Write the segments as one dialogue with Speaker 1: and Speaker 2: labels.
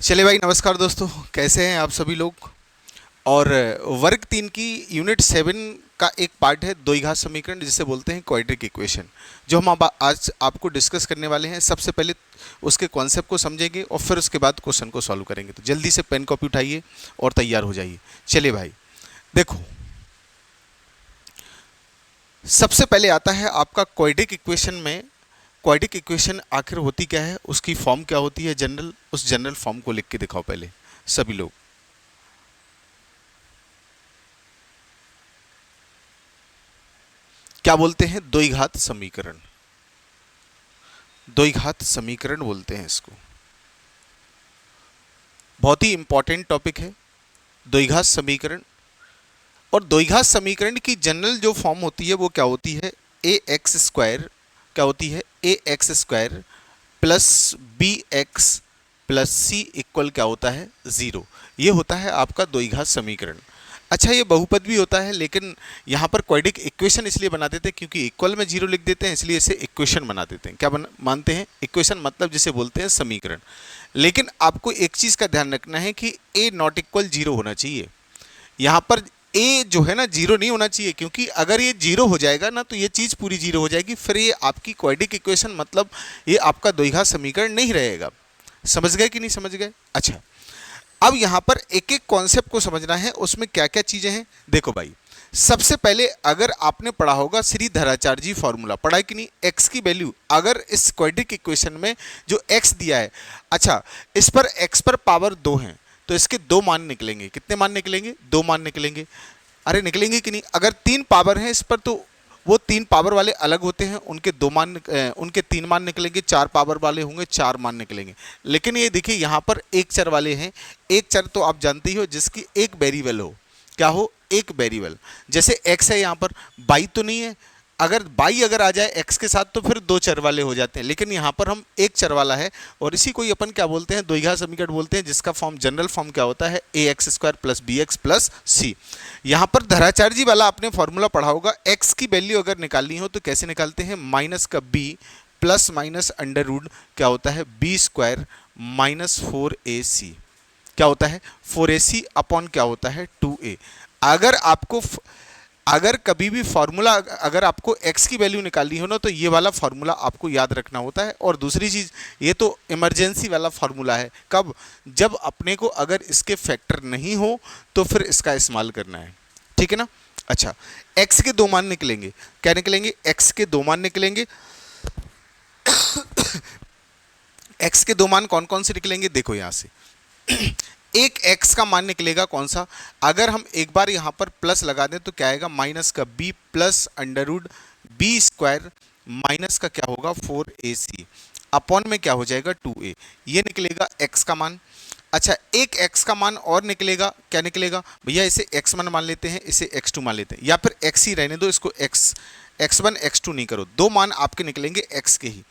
Speaker 1: चले भाई, नमस्कार दोस्तों। कैसे हैं आप सभी लोग। और वर्ग 3 की यूनिट 7 का एक पार्ट है द्विघात समीकरण, जिसे बोलते हैं क्वाड्रेटिक इक्वेशन, जो हम आज आपको डिस्कस करने वाले हैं। सबसे पहले उसके कॉन्सेप्ट को समझेंगे और फिर उसके बाद क्वेश्चन को सॉल्व करेंगे। तो जल्दी से पेन कॉपी उठाइए और तैयार हो जाइए। चलिए भाई, देखो, सबसे पहले आता है आपका क्वाड्रेटिक इक्वेशन में। क्वाड्रेटिक इक्वेशन आखिर होती क्या है, उसकी फॉर्म क्या होती है जनरल, उस जनरल फॉर्म को लिख के दिखाओ पहले सभी लोग। क्या बोलते हैं? द्विघात समीकरण। द्विघात समीकरण बोलते हैं इसको। बहुत ही इंपॉर्टेंट टॉपिक है द्विघात समीकरण। और द्विघात समीकरण की जनरल जो फॉर्म होती है वो क्या होती है? ए एक्स स्क्वायर क्या होती है? A x square plus b x plus c equal क्या होता है? ज़ीरो। ये होता है आपका द्विघात समीकरण। अच्छा, ये बहुपद भी होता है, लेकिन यहाँ पर क्वाड्रेटिक इक्वेशन इसलिए बना देते हैं क्योंकि इक्वल में जीरो लिख देते हैं, इसलिए इसे इक्वेशन बना देते हैं। क्या मानते हैं? इक्वेशन मतलब जिसे बोलते हैं समीकरण। लेकिन आपको एक चीज़ का ध्यान रखना है कि ए नॉट इक्वल जीरो होना चाहिए। यहाँ पर ए जो है ना, जीरो नहीं होना चाहिए, क्योंकि अगर ये जीरो हो जाएगा ना तो ये चीज़ पूरी जीरो हो जाएगी, फिर ये आपकी क्वाड्रेटिक इक्वेशन मतलब ये आपका द्विघात समीकरण नहीं रहेगा। समझ गए कि नहीं समझ गए? अच्छा, अब यहां पर एक एक कॉन्सेप्ट को समझना है, उसमें क्या क्या चीजें हैं। देखो भाई, सबसे पहले अगर आपने पढ़ा होगा श्रीधराचार्य फॉर्मूला, पढ़ा है कि नहीं? एक्स की वैल्यू अगर इस क्वाड्रेटिक इक्वेशन में जो एक्स दिया है, अच्छा, इस पर एक्स पर पावर 2 है, तो इसके दो मान निकलेंगे। कितने मान निकलेंगे? दो मान निकलेंगे। अरे निकलेंगे कि नहीं? अगर 3 पावर है इस पर तो वो 3 पावर वाले अलग होते हैं, उनके दो मान उनके 3 मान निकलेंगे। 4 पावर वाले होंगे, 4 मान निकलेंगे। लेकिन ये देखिए, यहाँ पर एक चर वाले हैं। एक चर तो आप जानते ही हो जिसकी एक वेरिएबल हो। क्या हो? एक वेरिएबल। जैसे एक्स है, यहाँ पर बाई तो नहीं है। अगर बाई अगर आ जाए एक्स के साथ तो फिर दो चर वाले हो जाते हैं, लेकिन यहाँ पर हम एक चर वाला है, और इसी को ही अपन क्या बोलते हैं? द्विघात समीकरण बोलते हैं, जिसका फॉर्म जनरल फॉर्म क्या होता है? A x square plus b x plus c. यहाँ पर धराचार्य जी वाला आपने फॉर्मूला पढ़ा होगा। एक्स की वैल्यू अगर निकालनी हो तो कैसे निकालते हैं? माइनस का b plus minus under root क्या होता है? बी स्क्वायर माइनस 4ac क्या होता है? 4ac अपॉन क्या होता है? 2a। अगर आपको अगर कभी भी फॉर्मूला, अगर आपको x की वैल्यू निकालनी हो ना, तो ये वाला फॉर्मूला आपको याद रखना होता है। और दूसरी चीज़, ये तो इमरजेंसी वाला फॉर्मूला है। कब? जब अपने को अगर इसके फैक्टर नहीं हो तो फिर इसका इस्तेमाल करना है। ठीक है ना? अच्छा, x के दो मान निकलेंगे। क्या निकलेंगे? x के दो मान निकलेंगे। x के दो मान कौन कौन से निकलेंगे? देखो यहाँ से एक x का मान निकलेगा कौन सा? अगर हम एक बार यहाँ पर प्लस लगा दें तो क्या आएगा? माइनस का b plus under root b square minus का क्या होगा? 4ac अपॉन में क्या हो जाएगा? 2a। ये निकलेगा x का मान। अच्छा, एक x का मान और निकलेगा। क्या निकलेगा भैया? इसे x1 मान लेते हैं, इसे x2 मान लेते हैं, या फिर x ही रहने दो, इसको x1 x2 नहीं करो। दो मान आपके निकलेंगे x के ही।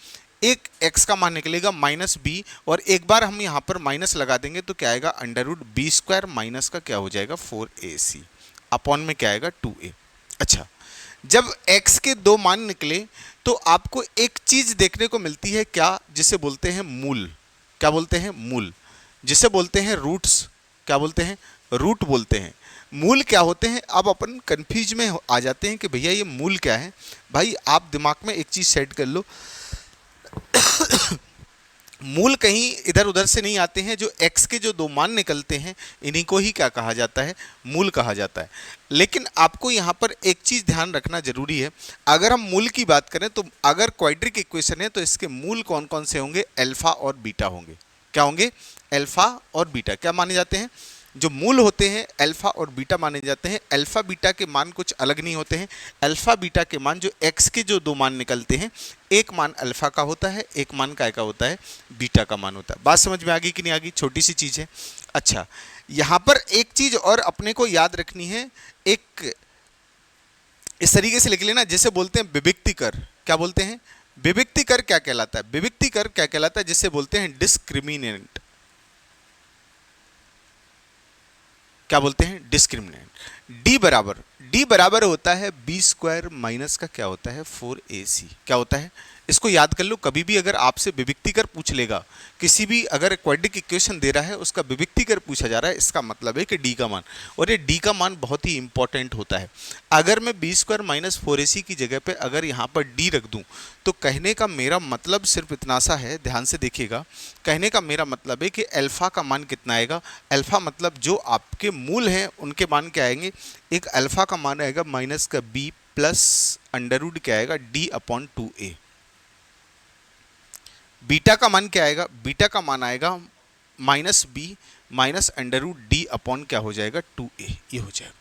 Speaker 1: एक x का मान निकलेगा माइनस बी, और एक बार हम यहाँ पर माइनस लगा देंगे तो क्या आएगा? Under root b square minus का क्या हो जाएगा? 4ac अपॉन में क्या आएगा? 2a। अच्छा, जब x के दो मान निकले तो आपको एक चीज देखने को मिलती है, क्या? जिसे बोलते हैं मूल। क्या बोलते हैं? मूल। जिसे बोलते हैं रूट्स। क्या बोलते हैं? रूट बोलते हैं। मूल क्या होते हैं? अब अपन कंफ्यूज में आ जाते हैं कि भैया ये मूल क्या है। भाई आप दिमाग में एक चीज सेट कर लो, मूल कहीं इधर उधर से नहीं आते हैं। जो x के जो दो मान निकलते हैं, इन्हीं को ही क्या कहा जाता है? मूल कहा जाता है। लेकिन आपको यहाँ पर एक चीज़ ध्यान रखना जरूरी है। अगर हम मूल की बात करें तो अगर क्वाड्रेटिक इक्वेशन है तो इसके मूल कौन कौन से होंगे? अल्फा और बीटा होंगे। क्या होंगे? अल्फा और बीटा। क्या माने जाते हैं? जो मूल होते हैं अल्फा और बीटा माने जाते हैं। अल्फा बीटा के मान कुछ अलग नहीं होते हैं। अल्फा बीटा के मान, जो x के जो दो मान निकलते हैं, एक मान अल्फा का होता है, एक मान काय का होता है? बीटा का मान होता है। बात समझ में आ गई कि नहीं आ गई? छोटी सी चीज़ है। अच्छा, यहाँ पर एक चीज़ और अपने को याद रखनी है। एक इस तरीके से लिख लेना, जिसे बोलते हैं विविक्ति कर। क्या बोलते हैं? विविक्ति कर क्या कहलाता है? विविक्ति कर क्या कहलाता है? जिसे बोलते हैं डिस्क्रिमिनेंट। क्या बोलते हैं? डिस्क्रिमिनेंट। डी बराबर डी बराबर होता है बी स्क्वायर माइनस का क्या होता है 4ac। क्या होता है, इसको याद कर लो। कभी भी अगर आपसे विविक्तिकर पूछ लेगा, किसी भी अगर क्वाड्रेटिक इक्वेशन दे रहा है उसका विविक्तिकर पूछा जा रहा है, इसका मतलब है कि डी का मान, और ये डी का मान बहुत ही इंपॉर्टेंट होता है। अगर मैं बी स्क्वायर माइनस 4ac की जगह पे अगर यहाँ पर डी रख दूँ तो कहने का मेरा मतलब सिर्फ इतना सा है, ध्यान से देखिएगा। कहने का मेरा मतलब है कि अल्फा का मान कितना आएगा, अल्फा मतलब जो आपके मूल हैं उनके मान क्या आएंगे। एक अल्फा का मान आएगा माइनस का बी प्लस अंडर रूट क्या आएगा डी अपॉन 2a। बीटा का मान क्या आएगा, बीटा का मान आएगा minus b minus under root D upon क्या हो जाएगा 2a, ये हो जाएगा।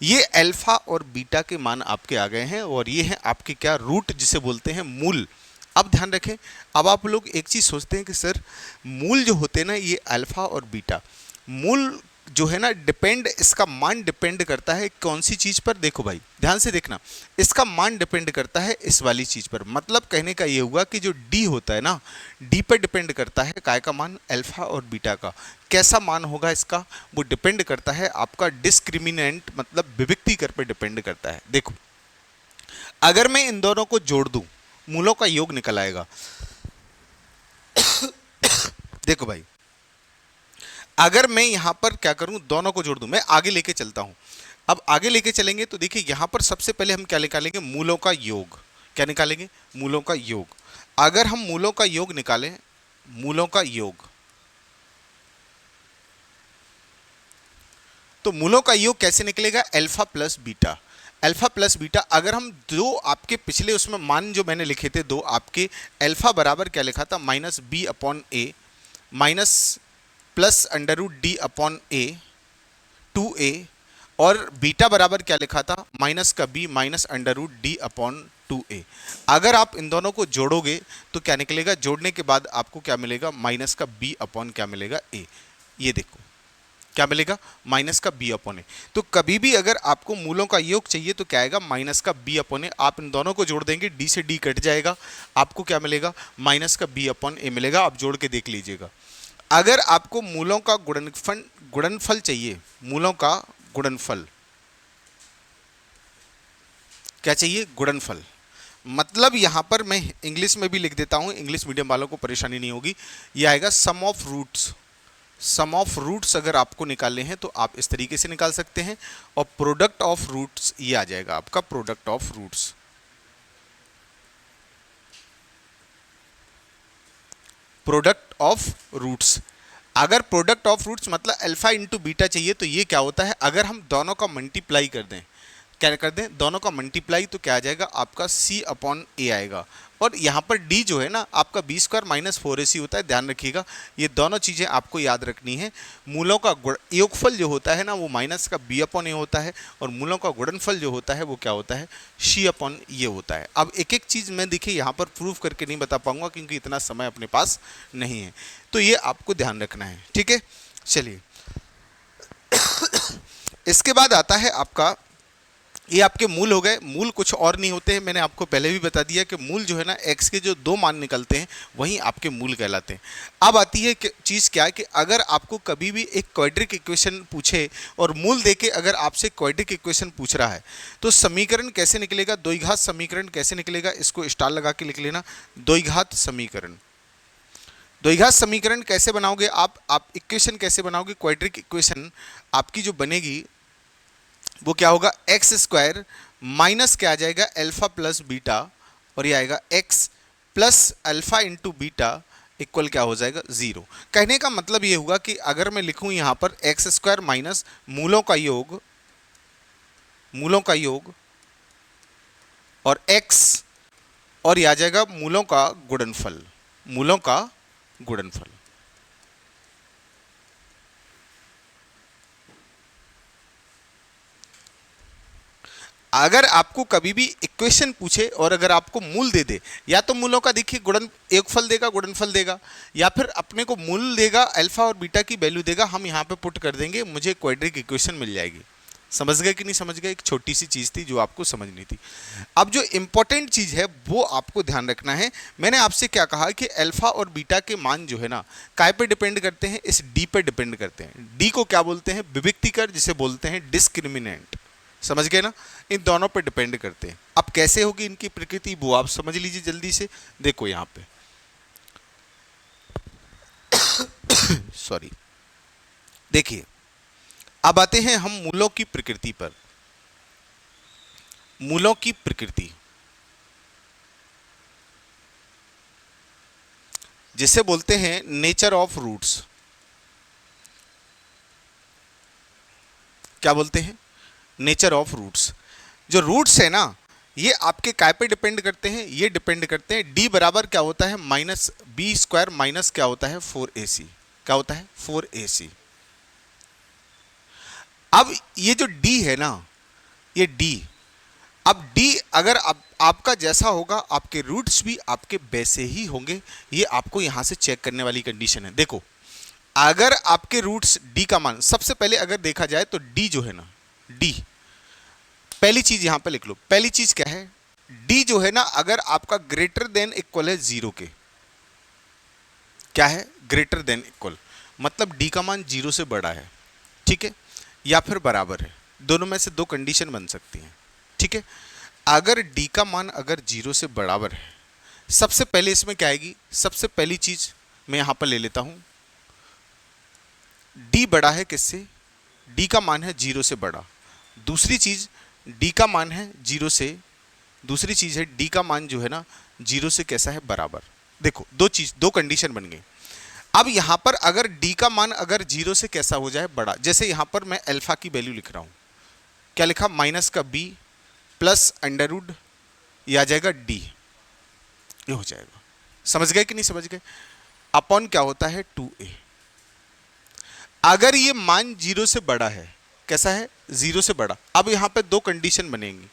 Speaker 1: ये अल्फा और बीटा के मान आपके आ गए हैं, और ये हैं आपके क्या रूट, जिसे बोलते हैं मूल। अब ध्यान रखें, अब आप लोग एक चीज़ सोचते हैं कि सर मूल जो होते हैं ना, ये अल्फा और बीटा, मूल जो है ना डिपेंड, इसका मान डिपेंड करता है कौन सी चीज़ पर। देखो भाई ध्यान से देखना, इसका मान डिपेंड करता है इस वाली चीज़ पर। मतलब कहने का ये हुआ कि जो डी होता है ना, डी पर डिपेंड करता है काय का मान, अल्फा और बीटा का। कैसा मान होगा इसका, वो डिपेंड करता है आपका डिस्क्रिमिनेंट, मतलब विविक्तिकर पर डिपेंड करता है। देखो अगर मैं इन दोनों को जोड़ दूं, मूलों का योग निकल आएगा। देखो भाई, अगर मैं यहां पर क्या करूं, दोनों को जोड़ दूं, मैं आगे लेके चलता हूं। अब आगे लेके चलेंगे तो देखिए यहां पर सबसे पहले हम क्या निकालेंगे, मूलों का योग। क्या निकालेंगे, मूलों का योग। अगर हम मूलों का योग निकालें, मूलों का योग, तो मूलों का योग कैसे निकलेगा, alpha plus beta. Alpha plus beta, अगर हम दो आपके पिछले उसमें मान जो मैंने लिखे थे दो आपके, अल्फा बराबर क्या लिखा था minus b upon a minus plus under root D upon a 2a, और बीटा बराबर क्या लिखा था माइनस का b minus under root D upon 2a। अगर आप इन दोनों को जोड़ोगे तो क्या निकलेगा, जोड़ने के बाद आपको क्या मिलेगा, माइनस का b अपॉन क्या मिलेगा a। ये देखो क्या मिलेगा, माइनस का b अपॉन ए। तो कभी भी अगर आपको मूलों का योग चाहिए तो क्या आएगा, माइनस का b अपॉन ए। आप इन दोनों को जोड़ देंगे, d से d कट जाएगा, आपको क्या मिलेगा, माइनस का b अपॉन ए मिलेगा। आप जोड़ के देख लीजिएगा। अगर आपको मूलों का गुणनफल चाहिए, मूलों का गुणनफल क्या चाहिए, गुणनफल, मतलब यहां पर मैं इंग्लिश में भी लिख देता हूं, इंग्लिश मीडियम वालों को परेशानी नहीं होगी। यह आएगा sum of roots. Sum of roots अगर आपको निकालने हैं तो आप इस तरीके से निकाल सकते हैं, और प्रोडक्ट ऑफ रूट्स ये आ जाएगा आपका product of roots. Product of roots, अगर प्रोडक्ट ऑफ रूट्स मतलब अल्फा इंटू बीटा चाहिए तो ये क्या होता है, अगर हम दोनों का मल्टीप्लाई कर दें, क्या कर दें, दोनों का मल्टीप्लाई, तो क्या आ जाएगा आपका c अपॉन ए आएगा। और यहाँ पर d जो है ना आपका बी स्क्वायर माइनस 4ac होता है, ध्यान रखिएगा। ये दोनों चीज़ें आपको याद रखनी है। मूलों का योगफल जो होता है ना वो माइनस का b अपॉन ए होता है, और मूलों का गुणनफल जो होता है वो क्या होता है, c अपॉन ये होता है। अब एक एक चीज़ मैं देखिए यहाँ पर प्रूफ करके नहीं बता पाऊंगा क्योंकि इतना समय अपने पास नहीं है, तो ये आपको ध्यान रखना है, ठीक है। चलिए इसके बाद आता है आपका, ये आपके मूल हो गए। मूल कुछ और नहीं होते हैं, मैंने आपको पहले भी बता दिया कि मूल जो है ना x के जो दो मान निकलते हैं वही आपके मूल कहलाते हैं। अब आती है चीज़ क्या है कि अगर आपको कभी भी एक क्वाड्रिक इक्वेशन पूछे और मूल देके अगर आपसे क्वाड्रिक इक्वेशन पूछ रहा है तो समीकरण कैसे निकलेगा, द्विघात समीकरण कैसे निकलेगा, इसको स्टार लगा के लिख लेना, द्विघात समीकरण। द्विघात समीकरण कैसे बनाओगे आप इक्वेशन कैसे बनाओगे, क्वाड्रिक इक्वेशन आपकी जो बनेगी वो क्या होगा, एक्स स्क्वायर माइनस क्या आ जाएगा, अल्फा प्लस बीटा, और ये आएगा x plus alpha into beta equal क्या हो जाएगा, 0। कहने का मतलब ये हुआ कि अगर मैं लिखूं यहाँ पर एक्स स्क्वायर माइनस मूलों का योग, मूलों का योग और एक्स, और ये आ जाएगा मूलों का गुणनफल, मूलों का गुणनफल। अगर आपको कभी भी इक्वेशन पूछे और अगर आपको मूल दे दे, या तो मूलों का देखिए गुणन योगफल देगा, गुणनफल देगा, या फिर अपने को मूल देगा, अल्फा और बीटा की वैल्यू देगा, हम यहाँ पे पुट कर देंगे, मुझे क्वाड्रिक इक्वेशन मिल जाएगी। समझ गए कि नहीं समझ गए, एक छोटी सी चीज़ थी जो आपको समझनी थी। अब जो इंपॉर्टेंट चीज़ है वो आपको ध्यान रखना है। मैंने आपसे क्या कहा कि अल्फा और बीटा के मान जो है ना काय पे डिपेंड करते हैं, इस डी पे डिपेंड करते हैं। डी को क्या बोलते हैं, विविक्तिकर, जिसे बोलते हैं डिस्क्रिमिनेंट। समझ गए ना, इन दोनों पे डिपेंड करते हैं। अब कैसे होगी इनकी प्रकृति वो आप समझ लीजिए जल्दी से। देखो यहाँ पे सॉरी, देखिए अब आते हैं हम मूलों की प्रकृति पर। मूलों की प्रकृति जिसे बोलते हैं नेचर ऑफ रूट्स। क्या बोलते हैं? Nature of roots. जो रूट्स है ना, ये आपके काय पे डिपेंड करते हैं? ये डिपेंड करते हैं डी बराबर क्या होता है, माइनस बी स्क्वायर माइनस क्या होता है, 4ac। क्या होता है? 4ac। अब ये जो डी है ना, ये डी, अब डी अगर आपका जैसा होगा, आपके रूट्स भी आपके वैसे ही होंगे। ये आपको यहां से चेक करने वाली कंडीशन है। देखो अगर आपके रूट्स डी का मान, सबसे पहले अगर देखा जाए तो डी जो है ना, डी पहली चीज यहां पे लिख लो। पहली चीज क्या है? डी जो है ना, अगर आपका ग्रेटर देन इक्वल है जीरो के, क्या है? ग्रेटर देन इक्वल, मतलब डी का मान जीरो से बड़ा है, ठीक है, या फिर बराबर है। दोनों में से दो कंडीशन बन सकती हैं, ठीक है। अगर डी का मान अगर जीरो से बराबर है, सबसे पहले इसमें क्या आएगी? सबसे पहली चीज मैं यहां पर ले लेता हूं, डी बड़ा है किससे? डी का मान है जीरो से बड़ा। दूसरी चीज, डी का मान है जीरो से, दूसरी चीज है डी का मान जो है ना, जीरो से कैसा है? बराबर। देखो दो चीज, दो कंडीशन बन गई। अब यहां पर अगर डी का मान अगर जीरो से कैसा हो जाए? बड़ा। जैसे यहां पर मैं अल्फा की वैल्यू लिख रहा हूं, क्या लिखा? माइनस का बी प्लस अंडर रूट, ये आ जाएगा डी, ये हो जाएगा। समझ गए कि नहीं समझ गए? अपॉन क्या होता है? 2a। अगर ये मान जीरो से बड़ा है, कैसा है? जीरो से बड़ा। अब यहां पे दो कंडीशन बनेंगी।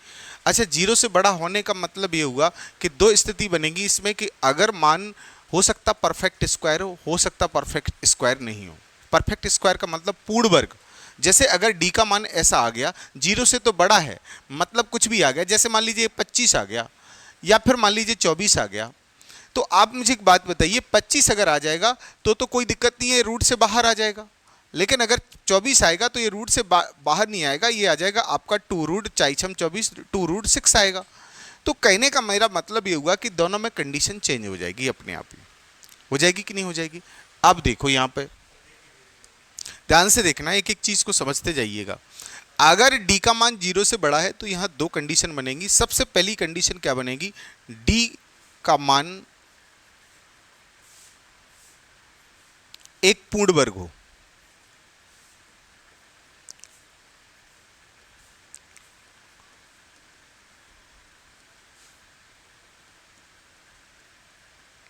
Speaker 1: अच्छा, जीरो से बड़ा होने का मतलब ये हुआ कि दो स्थिति बनेगी इसमें कि अगर मान हो सकता परफेक्ट स्क्वायर हो सकता परफेक्ट स्क्वायर नहीं हो। परफेक्ट स्क्वायर का मतलब पूर्ण वर्ग। जैसे अगर डी का मान ऐसा आ गया, जीरो से तो बड़ा है, मतलब कुछ भी आ गया, जैसे मान लीजिए 25 आ गया, या फिर मान लीजिए 24 आ गया, तो आप मुझे एक बात बताइए, 25 अगर आ जाएगा तो कोई दिक्कत नहीं है, रूट से बाहर आ जाएगा। लेकिन अगर 24 आएगा तो ये रूट से बाहर नहीं आएगा, ये आ जाएगा आपका 2 रूट 24, 2 रूट 6 आएगा। तो कहने का मेरा मतलब ये हुआ कि दोनों में कंडीशन चेंज हो जाएगी, अपने आप ही हो जाएगी कि नहीं हो जाएगी? अब देखो यहाँ पे ध्यान से देखना, एक एक चीज को समझते जाइएगा। अगर डी का मान जीरो से बड़ा है तो यहां दो कंडीशन बनेगी। सबसे पहली कंडीशन क्या बनेगी? डी का मान एक पूर्ण वर्ग हो।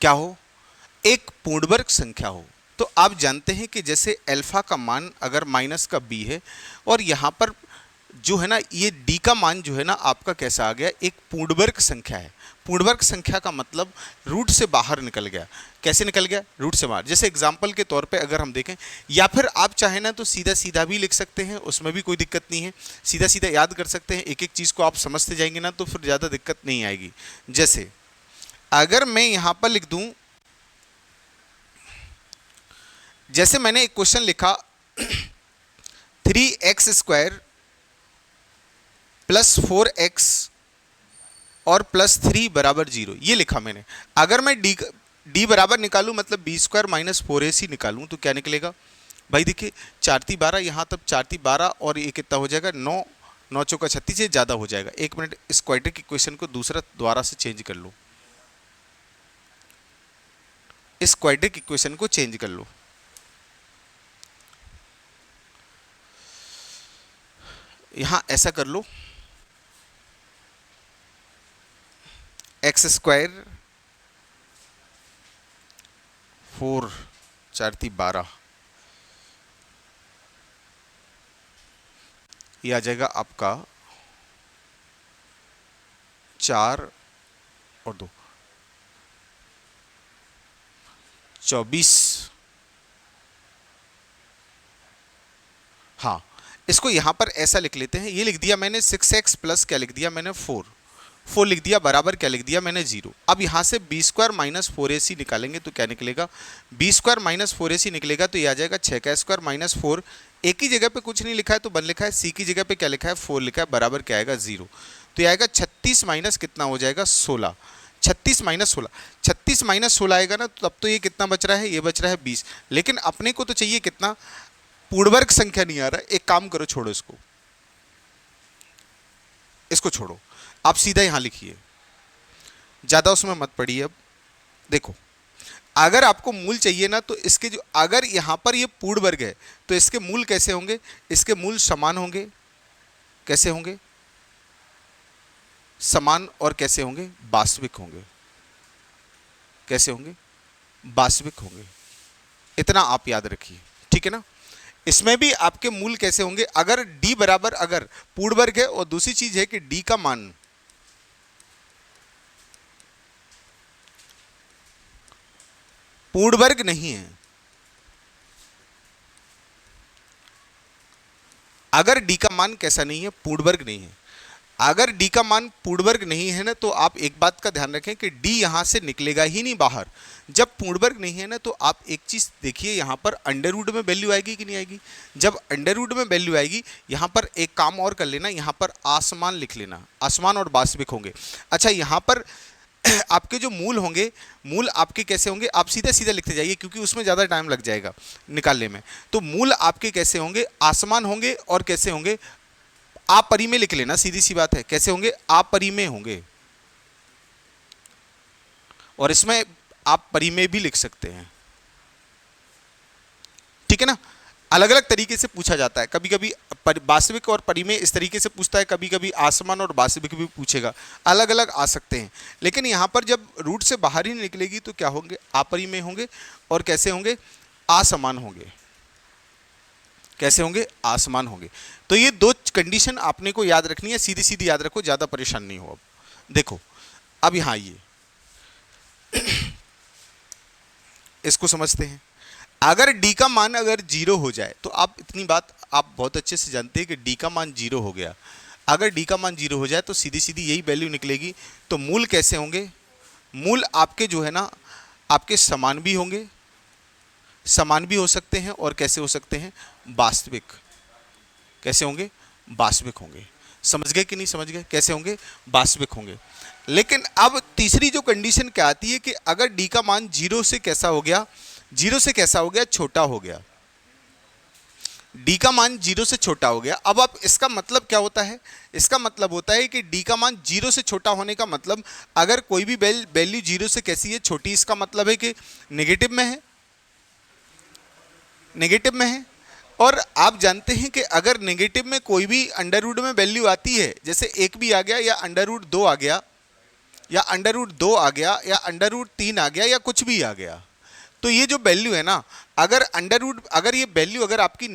Speaker 1: क्या हो? एक पूर्ण वर्ग संख्या हो। तो आप जानते हैं कि जैसे अल्फा का मान अगर माइनस का बी है, और यहां पर जो है ना, ये डी का मान जो है ना आपका कैसा आ गया? एक पूर्ण वर्ग संख्या है। पूर्ण वर्ग संख्या का मतलब रूट से बाहर निकल गया। कैसे निकल गया? रूट से बाहर। जैसे एग्जाम्पल के तौर पे अगर हम देखें, या फिर आप चाहे ना तो सीधा सीधा भी लिख सकते हैं, उसमें भी कोई दिक्कत नहीं है। सीधा सीधा याद कर सकते हैं, एक एक चीज़ को आप समझते जाएंगे ना तो फिर ज़्यादा दिक्कत नहीं आएगी। जैसे अगर मैं यहाँ पर लिख दूँ, जैसे मैंने एक क्वेश्चन लिखा 3x² प्लस 4x और प्लस 3 बराबर 0, ये लिखा मैंने। अगर मैं डी बराबर निकालूं, मतलब b² माइनस 4ac निकालूं, तो क्या निकलेगा भाई? देखिए 4 × 12, यहाँ तब 4 × 12 और ये कितना हो जाएगा? 9, 9 × 36 से ज़्यादा हो जाएगा। एक मिनट, इस क्वाड्रेटिक इक्वेशन को दूसरा द्वारा से चेंज कर लो, इस क्वाड्रेटिक इक्वेशन को चेंज कर लो। यहां ऐसा कर लो, x² 4 4 × 12, ये आ जाएगा आपका 4 और 2 24। हाँ, इसको यहां पर ऐसा लिख लेते हैं, ये लिख दिया मैंने 6x प्लस क्या लिख दिया मैंने? 4 4 लिख दिया, बराबर क्या लिख दिया मैंने 0। अब यहाँ से बी स्क्वायर माइनस 4ac निकालेंगे तो क्या निकलेगा, बी स्क्वायर माइनस 4ac निकलेगा तो ये आ जाएगा 6 का स्क्वायर माइनस 4। ए की जगह पे कुछ नहीं लिखा है तो 1 लिखा है, सी की जगह पे क्या लिखा है 4 लिखा है, बराबर क्या आएगा 0। तो ये आएगा 36 माइनस कितना हो जाएगा 16, 36 माइनस 16, 36 माइनस 16 आएगा ना, तो तब तो ये कितना बच रहा है, ये बच रहा है 20। लेकिन अपने को तो चाहिए कितना, पूर्णवर्ग संख्या नहीं आ रहा। एक काम करो, छोड़ो इसको, इसको छोड़ो, आप सीधा यहां लिखिए, ज्यादा उसमें मत पड़िए। अब देखो, अगर आपको मूल चाहिए ना तो इसके जो, अगर यहां पर ये पूर्ण वर्ग है तो इसके मूल कैसे होंगे, इसके मूल समान होंगे। कैसे होंगे, समान, और कैसे होंगे, वास्तविक होंगे। कैसे होंगे, वास्तविक होंगे। इतना आप याद रखिए, ठीक है ना। इसमें भी आपके मूल कैसे होंगे, अगर d बराबर, अगर पूर्ण वर्ग है, और दूसरी चीज है कि d का मान पूर्ण वर्ग नहीं है। अगर d का मान कैसा नहीं है, पूर्ण वर्ग नहीं है। अगर d का मान पूर्ण वर्ग नहीं है ना, तो आप एक बात का ध्यान रखें कि d यहां से निकलेगा ही नहीं बाहर। जब पूर्ण वर्ग नहीं है ना, तो आप एक चीज देखिए, यहां पर अंडर रूट में वैल्यू आएगी कि नहीं आएगी। जब अंडर रूट में वैल्यू आएगी, यहां पर एक काम और कर लेना, यहां पर आसमान लिख लेना, आसमान और वास्तविक होंगे। अच्छा, यहां पर आपके जो मूल होंगे, मूल आपके कैसे होंगे, आप सीधे सीधे लिखते जाइए क्योंकि उसमें ज़्यादा टाइम लग जाएगा निकालने में। तो मूल आपके कैसे होंगे, आसमान होंगे, और कैसे होंगे, अपरिमेय लिख लेना, सीधी सी बात है। कैसे होंगे, अपरिमेय होंगे, और इसमें आप परिमेय भी लिख सकते हैं, ठीक है ना। अलग अलग तरीके से पूछा जाता है, कभी कभी वास्तविक और परिमेय इस तरीके से पूछता है, कभी कभी आसमान और वास्तविक भी पूछेगा, अलग अलग आ सकते हैं। लेकिन यहाँ पर जब रूट से बाहर ही निकलेगी तो क्या होंगे, अपरिमेय होंगे, और कैसे होंगे, असमान होंगे। कैसे होंगे, आसमान होंगे। तो ये दो कंडीशन आपने को याद रखनी है, सीधी सीधी याद रखो, ज्यादा परेशान नहीं हो। अब देखो, अब यहां आइए, इसको समझते हैं। अगर d का मान अगर 0 हो जाए, तो आप इतनी बात आप बहुत अच्छे से जानते हैं कि d का मान 0 हो गया। अगर d का मान 0 हो जाए तो सीधी सीधी यही वैल्यू निकलेगी। तो मूल कैसे होंगे, मूल आपके जो है ना, आपके समान भी होंगे, समान भी हो सकते हैं, और कैसे हो सकते हैं, वास्तविक। कैसे होंगे, वास्तविक होंगे। समझ गए कि नहीं समझ गए, कैसे होंगे, वास्तविक होंगे। लेकिन अब तीसरी जो कंडीशन क्या आती है कि अगर d का मान 0 से कैसा हो गया, 0 से कैसा हो गया, छोटा हो गया। d का मान 0 से छोटा हो गया। अब आप, इसका मतलब क्या होता है, इसका मतलब होता है कि d का मान 0 से छोटा होने का मतलब, अगर कोई भी वैल्यू 0 से कैसी है, छोटी, इसका मतलब है कि नेगेटिव में है, नेगेटिव में है। और आप जानते हैं कि अगर नेगेटिव में कोई भी अंडर रूट में वैल्यू आती है, जैसे 1 भी आ गया, या अंडर रूट 2 आ गया, या अंडर रूट 2 आ गया, या अंडर रूट 3 आ गया, या कुछ भी आ गया, तो ये जो वैल्यू है ना, अगर अंडर रूट, अगर ये वैल्यू अगर आपकी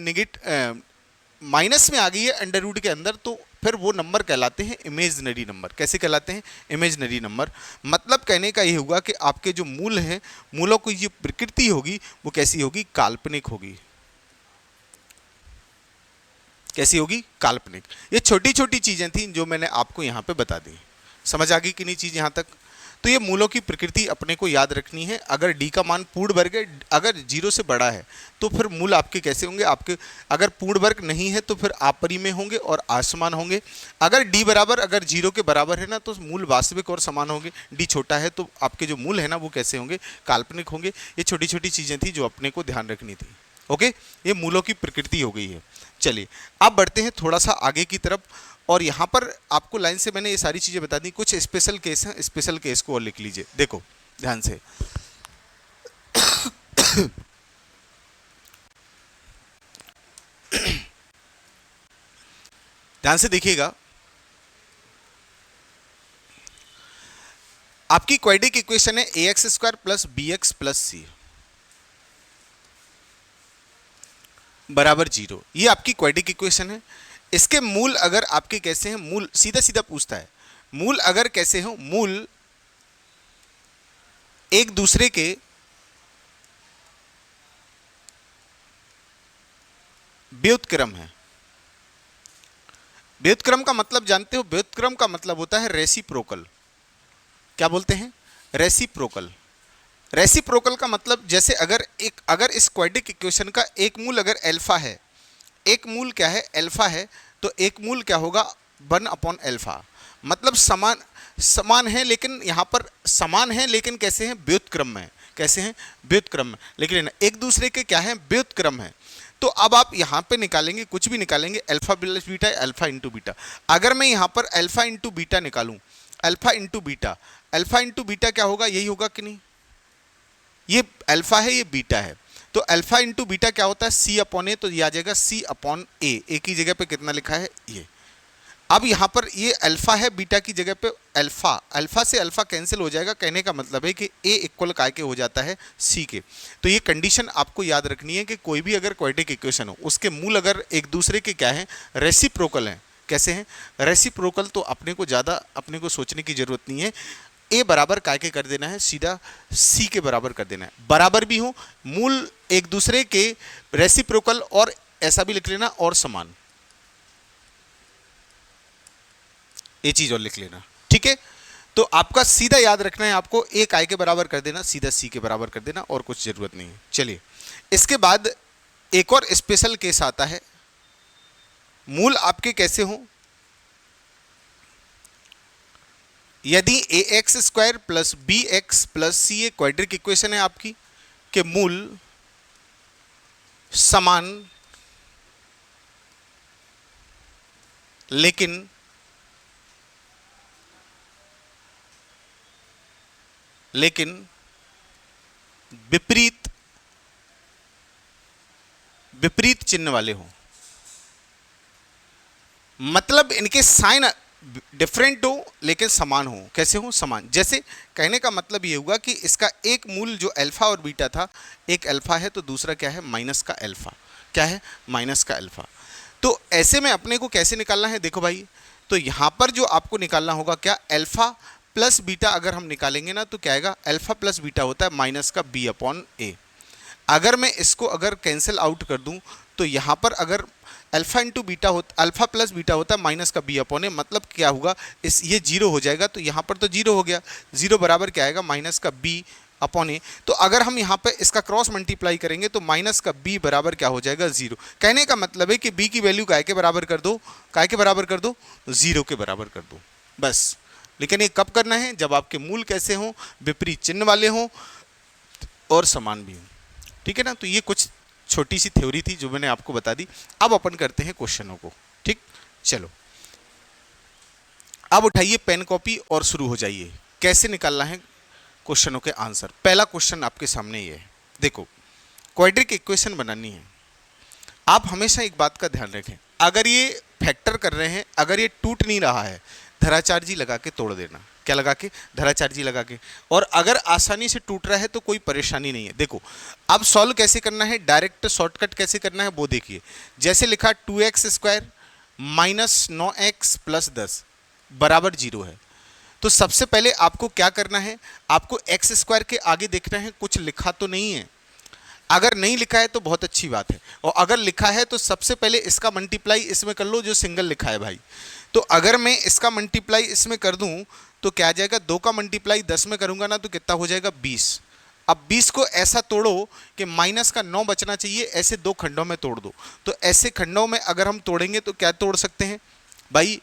Speaker 1: माइनस में आ गई है अंडर रूट के अंदर, तो फिर वो नंबर कहलाते हैं इमेजनरी नंबर। कैसे कहलाते हैं, इमेजनरी नंबर। मतलब कहने का ये होगा कि आपके जो मूल हैं, मूलों की जो प्रकृति होगी वो कैसी होगी, काल्पनिक होगी। कैसी होगी, काल्पनिक। ये छोटी छोटी चीजें थी जो मैंने आपको यहाँ पे बता दी। समझ आ गई कि नहीं चीज यहाँ तक। तो ये मूलों की प्रकृति अपने को याद रखनी है। अगर d का मान पूर्ण वर्ग है, अगर 0 से बड़ा है, तो फिर मूल आपके कैसे होंगे, आपके अगर पूर्ण वर्ग नहीं है तो फिर अपरिमेय होंगे और असमान होंगे। अगर d बराबर, अगर 0 के बराबर है ना, तो मूल वास्तविक और समान होंगे। d छोटा है तो आपके जो मूल है ना, वो कैसे होंगे, काल्पनिक होंगे। ये छोटी छोटी चीजें थी जो अपने को ध्यान रखनी थी। ओके, ये मूलों की प्रकृति हो गई है। चलिए अब बढ़ते हैं थोड़ा सा आगे की तरफ, और यहाँ पर आपको लाइन से मैंने ये सारी चीज़ें बता दी। कुछ स्पेशल केस हैं, स्पेशल केस को और लिख लीजिए। देखो ध्यान से, ध्यान से देखिएगा। आपकी क्वाड्रेटिक इक्वेशन है ax square plus b x plus c बराबर 0। ये आपकी क्वाड्रेटिक इक्वेशन है। इसके मूल अगर आपके कैसे हैं, मूल सीधा सीधा पूछता है, मूल अगर कैसे हो, मूल एक दूसरे के व्युत्क्रम है। व्युत्क्रम का मतलब जानते हो? व्युत्क्रम का मतलब होता है रेसिप्रोकल। क्या बोलते हैं? रेसिप्रोकल। रेसिप्रोकल का मतलब जैसे अगर इस क्वाड्रिक इक्वेशन का एक मूल अगर अल्फा है, एक मूल क्या है? अल्फा है, तो एक मूल क्या होगा? 1/अल्फा। मतलब समान समान है, लेकिन यहां पर समान है, लेकिन कैसे हैं? व्युत्क्रम में। कैसे हैं? व्युत्क्रम में। लेकिन एक दूसरे के क्या है? व्युत्क्रम है। तो अब आप यहां पे निकालेंगे, कुछ भी निकालेंगे, alpha plus beta, alpha into beta. अगर मैं यहां पर अल्फा इंटू बीटा निकालूं, alpha into beta, alpha into beta क्या होगा? यही होगा कि नहीं? ये अल्फा है, ये बीटा है, तो अल्फा इंटू बीटा क्या होता है? सी अपॉन ए। तो ये आ जाएगा सी अपॉन ए। ए की जगह पे कितना लिखा है? ये। अब यहां पर ये अल्फा है, बीटा की जगह पे अल्फा। अल्फा से अल्फा कैंसिल हो जाएगा, कहने का मतलब है कि ए इक्वल काय के हो जाता है? सी के। तो ये कंडीशन आपको याद रखनी है कि कोई भी अगर क्वाड्रेटिक इक्वेशन हो, उसके मूल अगर एक दूसरे के क्या है? रेसिप्रोकल हैं। कैसे हैं? रेसिप्रोकल। तो अपने को सोचने की जरूरत नहीं है, ए बराबर काय के कर देना है, सीधा सी के बराबर कर देना है। बराबर भी हो, मूल एक दूसरे के रेसिप्रोकल, और ऐसा भी लिख लेना, और समान। ये चीज और लिख लेना, ठीक है? तो आपका सीधा याद रखना है, आपको ए काय के बराबर कर देना, सीधा सी के बराबर कर देना, और कुछ जरूरत नहीं है। चलिए, इसके बाद एक और स्पेशल केस आता है। मूल आपके कैसे हो? यदि a x square plus b x plus c a quadratic equation है आपकी, के मूल समान लेकिन विपरीत चिन्ह वाले हो, मतलब इनके साइन डिफरेंट हो लेकिन समान हो। कैसे हो? समान। जैसे कहने का मतलब ये हुआ कि इसका एक मूल जो अल्फा और बीटा था, एक अल्फा है तो दूसरा क्या है? माइनस का अल्फा। क्या है? माइनस का अल्फा। तो ऐसे में अपने को कैसे निकालना है? देखो भाई, तो यहां पर जो आपको निकालना होगा क्या? अल्फा प्लस बीटा अगर हम निकालेंगे ना, तो क्या आएगा? अल्फा प्लस बीटा होता है माइनस का बी अपॉन ए। अगर मैं इसको अगर कैंसिल आउट कर दूं, तो यहां पर अगर अल्फा इंटू बीटा होता, अल्फा प्लस बीटा होता है माइनस का बी अपॉन ए, मतलब क्या होगा? ये जीरो हो जाएगा, तो यहाँ पर तो जीरो हो गया, जीरो बराबर क्या आएगा? माइनस का बी अपॉन ए। तो अगर हम यहाँ पे इसका क्रॉस मल्टीप्लाई करेंगे, तो माइनस का बी बराबर क्या हो जाएगा? जीरो। कहने का मतलब है कि बी की वैल्यू काय के बराबर कर दो? काय के बराबर कर दो? जीरो के बराबर कर दो, बस। लेकिन ये कब करना है? जब आपके मूल कैसे हों? विपरीत चिन्ह वाले हों और समान भी हों, ठीक है ना? तो ये कुछ छोटी सी थ्योरी थी जो मैंने आपको बता दी। अब अपन करते हैं क्वेश्चनों को, ठीक? चलो, अब उठाइए पेन कॉपी और शुरू हो जाइए। कैसे निकालना है क्वेश्चनों के आंसर? पहला क्वेश्चन आपके सामने ये है। देखो, क्वाड्रिक इक्वेशन बनानी है। आप हमेशा एक बात का ध्यान रखें, अगर ये फैक्टर कर रहे हैं, अगर ये टूट नहीं रहा है, धराचार्जी लगा के तोड़ देना। क्या लगा के? धराचार्जी लगा के। और अगर आसानी से टूट रहा है तो कोई परेशानी नहीं है। देखो, अब सॉल्व कैसे करना है, डायरेक्ट शॉर्टकट कैसे करना है वो देखिए। जैसे लिखा 2x square minus 9x plus 10 बराबर 0 है, तो सबसे पहले आपको क्या करना है? आपको एक्स स्क्वायर के आगे देखना है कुछ लिखा तो नहीं है। अगर नहीं लिखा है तो बहुत अच्छी बात है, और अगर लिखा है तो सबसे पहले इसका मल्टीप्लाई इसमें कर लो जो सिंगल लिखा है भाई। तो अगर मैं इसका मल्टीप्लाई इसमें कर दूं तो क्या आ जाएगा? 2 का मल्टीप्लाई 10 में करूंगा ना, तो कितना हो जाएगा? 20। अब 20 को ऐसा तोड़ो कि माइनस का 9 बचना चाहिए, ऐसे 2 खंडों में तोड़ दो। तो ऐसे खंडों में अगर हम तोड़ेंगे तो क्या तोड़ सकते हैं भाई?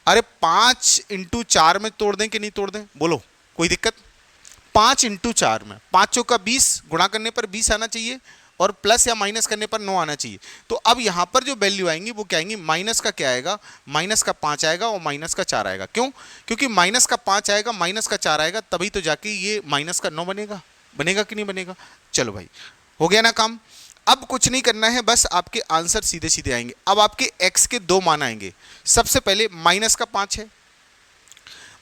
Speaker 1: अरे 5 इंटू 4 में तोड़ दें कि नहीं तोड़ दें? बोलो, कोई दिक्कत? 5 इंटू 4 में 5 चौका 20, गुणा करने पर 20 आना चाहिए, और प्लस या माइनस करने पर 9 आना चाहिए। तो अब यहां पर जो वैल्यू आएंगी वो क्या आएंगी? माइनस का क्या आएगा? माइनस का 5 आएगा और माइनस का 4 आएगा। क्यों? क्योंकि माइनस का 5 आएगा, माइनस का 4 आएगा, तभी तो जाके ये माइनस का 9 बनेगा। बनेगा कि नहीं बनेगा? चलो भाई, हो गया ना काम। अब कुछ नहीं करना है, बस आपके आंसर सीधे सीधे आएंगे। अब आपके x के 2 मान आएंगे। सबसे पहले माइनस का 5 है,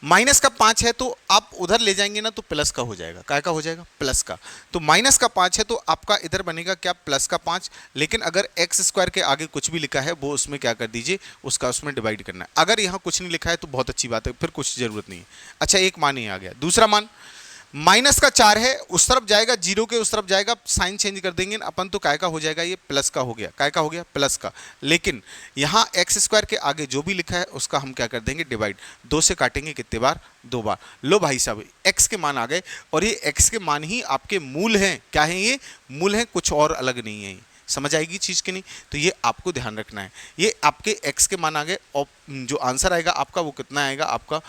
Speaker 1: माइनस का 5 है तो आप उधर ले जाएंगे ना तो प्लस का हो जाएगा। काय का हो जाएगा? प्लस का। तो माइनस का 5 है तो आपका इधर बनेगा क्या? प्लस का 5। लेकिन अगर एक्स स्क्वायर के आगे कुछ भी लिखा है वो उसमें क्या कर दीजिए? उसका उसमें डिवाइड करना है। अगर यहाँ कुछ नहीं लिखा है तो बहुत अच्छी बात है, फिर कुछ जरूरत नहीं है। अच्छा, एक मान ही आ गया। दूसरा मान, माइनस का 4 है, उस तरफ जाएगा, जीरो के उस तरफ जाएगा, साइन चेंज कर देंगे अपन तो काय का हो जाएगा, ये प्लस का हो गया, काय का हो गया, प्लस का। लेकिन यहाँ एक्स स्क्वायर के आगे जो भी लिखा है उसका हम क्या कर देंगे, डिवाइड। 2 से काटेंगे कितने बार, 2 बार। लो भाई साहब एक्स के मान आ गए, और ये एक्स के मान ही आपके मूल हैं। क्या है ये, मूल हैं, कुछ और अलग नहीं है। समझ आएगी चीज़ की नहीं, तो ये आपको ध्यान रखना है। ये आपके x के मान आ गए, और जो आंसर आएगा आपका वो कितना आएगा, आपका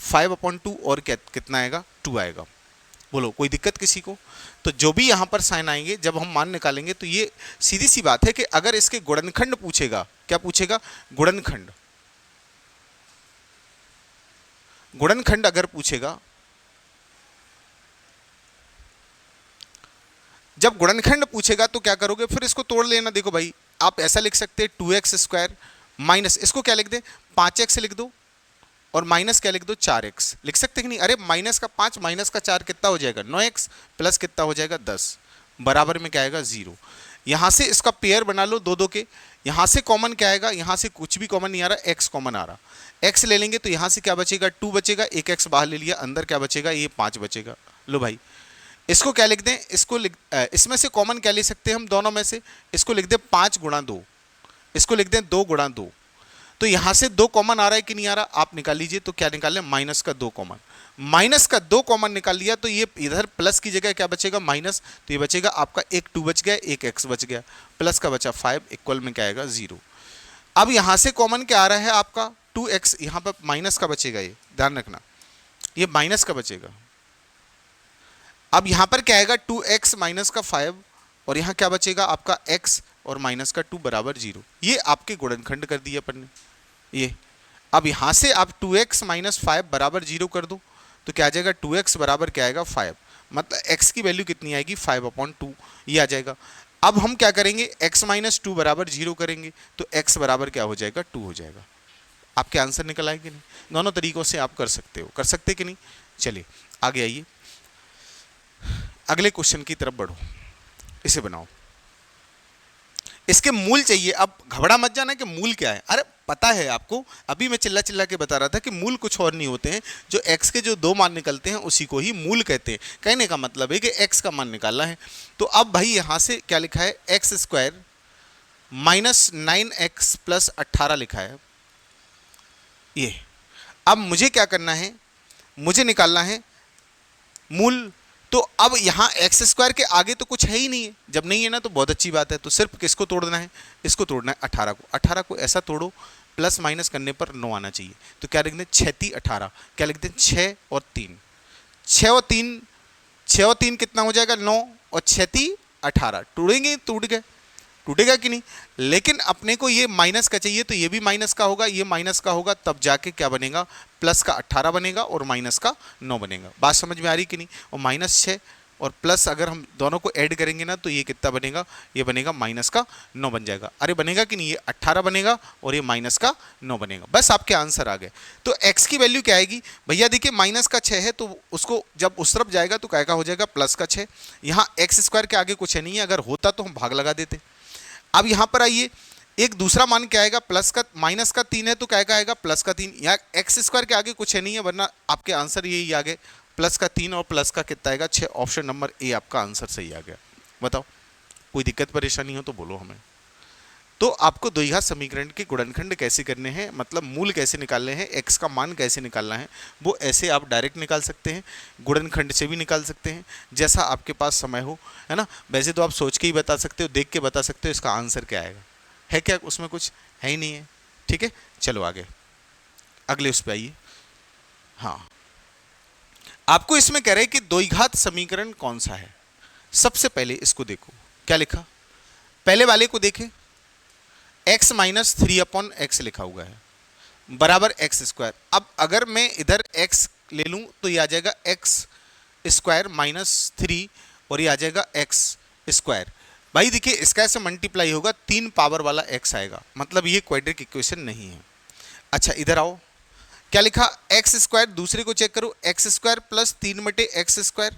Speaker 1: 5/2 और कितना आएगा, 2 आएगा। बोलो कोई दिक्कत किसी को? तो जो भी यहाँ पर साइन आएंगे जब हम मान निकालेंगे, तो ये सीधी सी बात है कि अगर इसके गुणनखंड पूछेगा, क्या पूछेगा, गुणनखंड, गुणनखंड अगर पूछेगा, जब गुणनखंड पूछेगा तो क्या करोगे, फिर इसको तोड़ लेना। देखो भाई आप ऐसा लिख सकते हैं 2x² माइनस, इसको क्या लिख दे, 5x लिख दो, और माइनस क्या लिख दो, 4x लिख सकते हैं कि नहीं। अरे माइनस का 5 माइनस का 4 कितना हो जाएगा, 9x, प्लस कितना हो जाएगा, 10, बराबर में क्या आएगा, 0। यहाँ से इसका पेयर बना लो दो दो के, यहाँ से कॉमन क्या आएगा, यहाँ से कुछ भी कॉमन नहीं आ रहा, x कॉमन आ रहा, x ले लेंगे तो यहाँ से क्या बचेगा, 2 बचेगा, एक x बाहर ले लिया, अंदर क्या बचेगा, ये 5 बचेगा। लो भाई इसको क्या लिख दें, इसको इसमें से कॉमन क्या ले सकते हैं हम दोनों में से, इसको लिख दें 5 गुणा 2, इसको लिख दें 2 गुणा 2। तो यहाँ से 2 कॉमन आ रहा है कि नहीं आ रहा, आप निकाल लीजिए। तो क्या निकाल लें, माइनस का 2 कॉमन, माइनस का 2 कॉमन निकाल लिया, तो ये इधर प्लस की जगह क्या बचेगा, माइनस, तो ये बचेगा आपका एक 2 बच गया, एक x बच गया, प्लस का बचा 5, इक्वल में क्या आएगा, 0। अब यहाँ से कॉमन क्या आ रहा है आपका, 2x, यहाँ पर माइनस का बचेगा, ये ध्यान रखना, ये माइनस का बचेगा। अब यहाँ पर क्या आएगा, 2x माइनस का 5, और यहाँ क्या बचेगा आपका x और माइनस का 2 बराबर 0। ये आपके गुणनखंड कर दिया अपन ने ये। अब यहाँ से आप 2x माइनस 5 बराबर 0 कर दो, तो क्या आ जाएगा, 2x बराबर क्या आएगा, 5, मतलब x की वैल्यू कितनी आएगी, 5/2 ये आ जाएगा। अब हम क्या करेंगे, x माइनस 2 बराबर 0 करेंगे, तो x बराबर क्या हो जाएगा, 2 हो जाएगा। आपके आंसर निकल आएंगे नहीं, दोनों तरीकों से आप कर सकते हो, कर सकते कि नहीं। चलिए आगे आइए, अगले क्वेश्चन की तरफ बढ़ो, इसे बनाओ, इसके मूल चाहिए। अब घबरा मत जाना कि मूल क्या है, अरे पता है आपको, अभी मैं चिल्ला चिल्ला के बता रहा था कि मूल कुछ और नहीं होते हैं, जो x के जो 2 मान निकलते हैं उसी को ही मूल कहते हैं। कहने का मतलब है कि x का मान निकालना है। तो अब भाई यहाँ से क्या लिखा है, x² माइनस 9x प्लस 18 लिखा है ये। अब मुझे क्या करना है, मुझे निकालना है मूल। तो अब यहाँ x² के आगे तो कुछ है ही नहीं है, जब नहीं है ना तो बहुत अच्छी बात है। तो सिर्फ किसको तोड़ना है, इसको तोड़ना है, 18 को। 18 को ऐसा तोड़ो, प्लस माइनस करने पर 9 आना चाहिए। तो क्या लिख दें, 6 18, क्या लिख दें, 6 और 3, 6 और 3, 6 और 3 कितना हो जाएगा, 9, और 6 18, टूटेंगे, टूट गए, टूटेगा कि नहीं। लेकिन अपने को ये माइनस का चाहिए, तो ये भी माइनस का होगा, ये माइनस का होगा, तब जाके क्या बनेगा, प्लस का 18 बनेगा और माइनस का 9 बनेगा। बात समझ में आ रही कि नहीं। और -6 और प्लस अगर हम दोनों को ऐड करेंगे ना, तो ये कितना बनेगा, ये बनेगा माइनस का 9 बन जाएगा। अरे बनेगा कि नहीं, ये 18 बनेगा और ये माइनस का 9 बनेगा। बस आपके आंसर आ गए। तो x की वैल्यू क्या आएगी भैया, देखिए माइनस का 6 है, तो उसको जब उस तरफ जाएगा तो क्या हो जाएगा, प्लस का 6। यहाँ x² के आगे कुछ है नहीं है, अगर होता तो हम भाग लगा देते। अब यहाँ पर आइए, एक दूसरा मान क्या आएगा, प्लस का, माइनस का 3 है तो क्या आएगा, प्लस का 3। यहाँ x² के आगे कुछ है नहीं है, वरना आपके आंसर यही आ गए, प्लस का 3 और प्लस का कितना आएगा, 6। ऑप्शन नंबर ए आपका आंसर सही आ गया। बताओ कोई दिक्कत परेशानी हो तो बोलो हमें। तो आपको द्विघात समीकरण के गुणनखंड कैसे करने हैं, मतलब मूल कैसे निकालने हैं, x का मान कैसे निकालना है, वो ऐसे आप डायरेक्ट निकाल सकते हैं, गुणनखंड से भी निकाल सकते हैं, जैसा आपके पास समय हो, है ना। वैसे तो आप सोच के ही बता सकते हो, देख के बता सकते हो इसका आंसर क्या आएगा, है क्या उसमें कुछ है ही नहीं है। ठीक है, चलो आगे अगले उस पर आइए। हाँ, आपको इसमें कह रहे हैं कि द्विघात समीकरण कौन सा है। सबसे पहले इसको देखो, क्या लिखा, पहले वाले को देखें, x माइनस 3/x लिखा हुआ है, बराबर x²। अब अगर मैं इधर x ले लूं तो ये आ जाएगा x² माइनस 3, और ये आ जाएगा x²। भाई देखिए इसका ऐसे मल्टीप्लाई होगा, 3 पावर वाला x आएगा, मतलब ये क्वाड्रेटिक इक्वेशन नहीं है। अच्छा इधर आओ, क्या लिखा, x², दूसरे को चेक करो, x² प्लस 3/x²।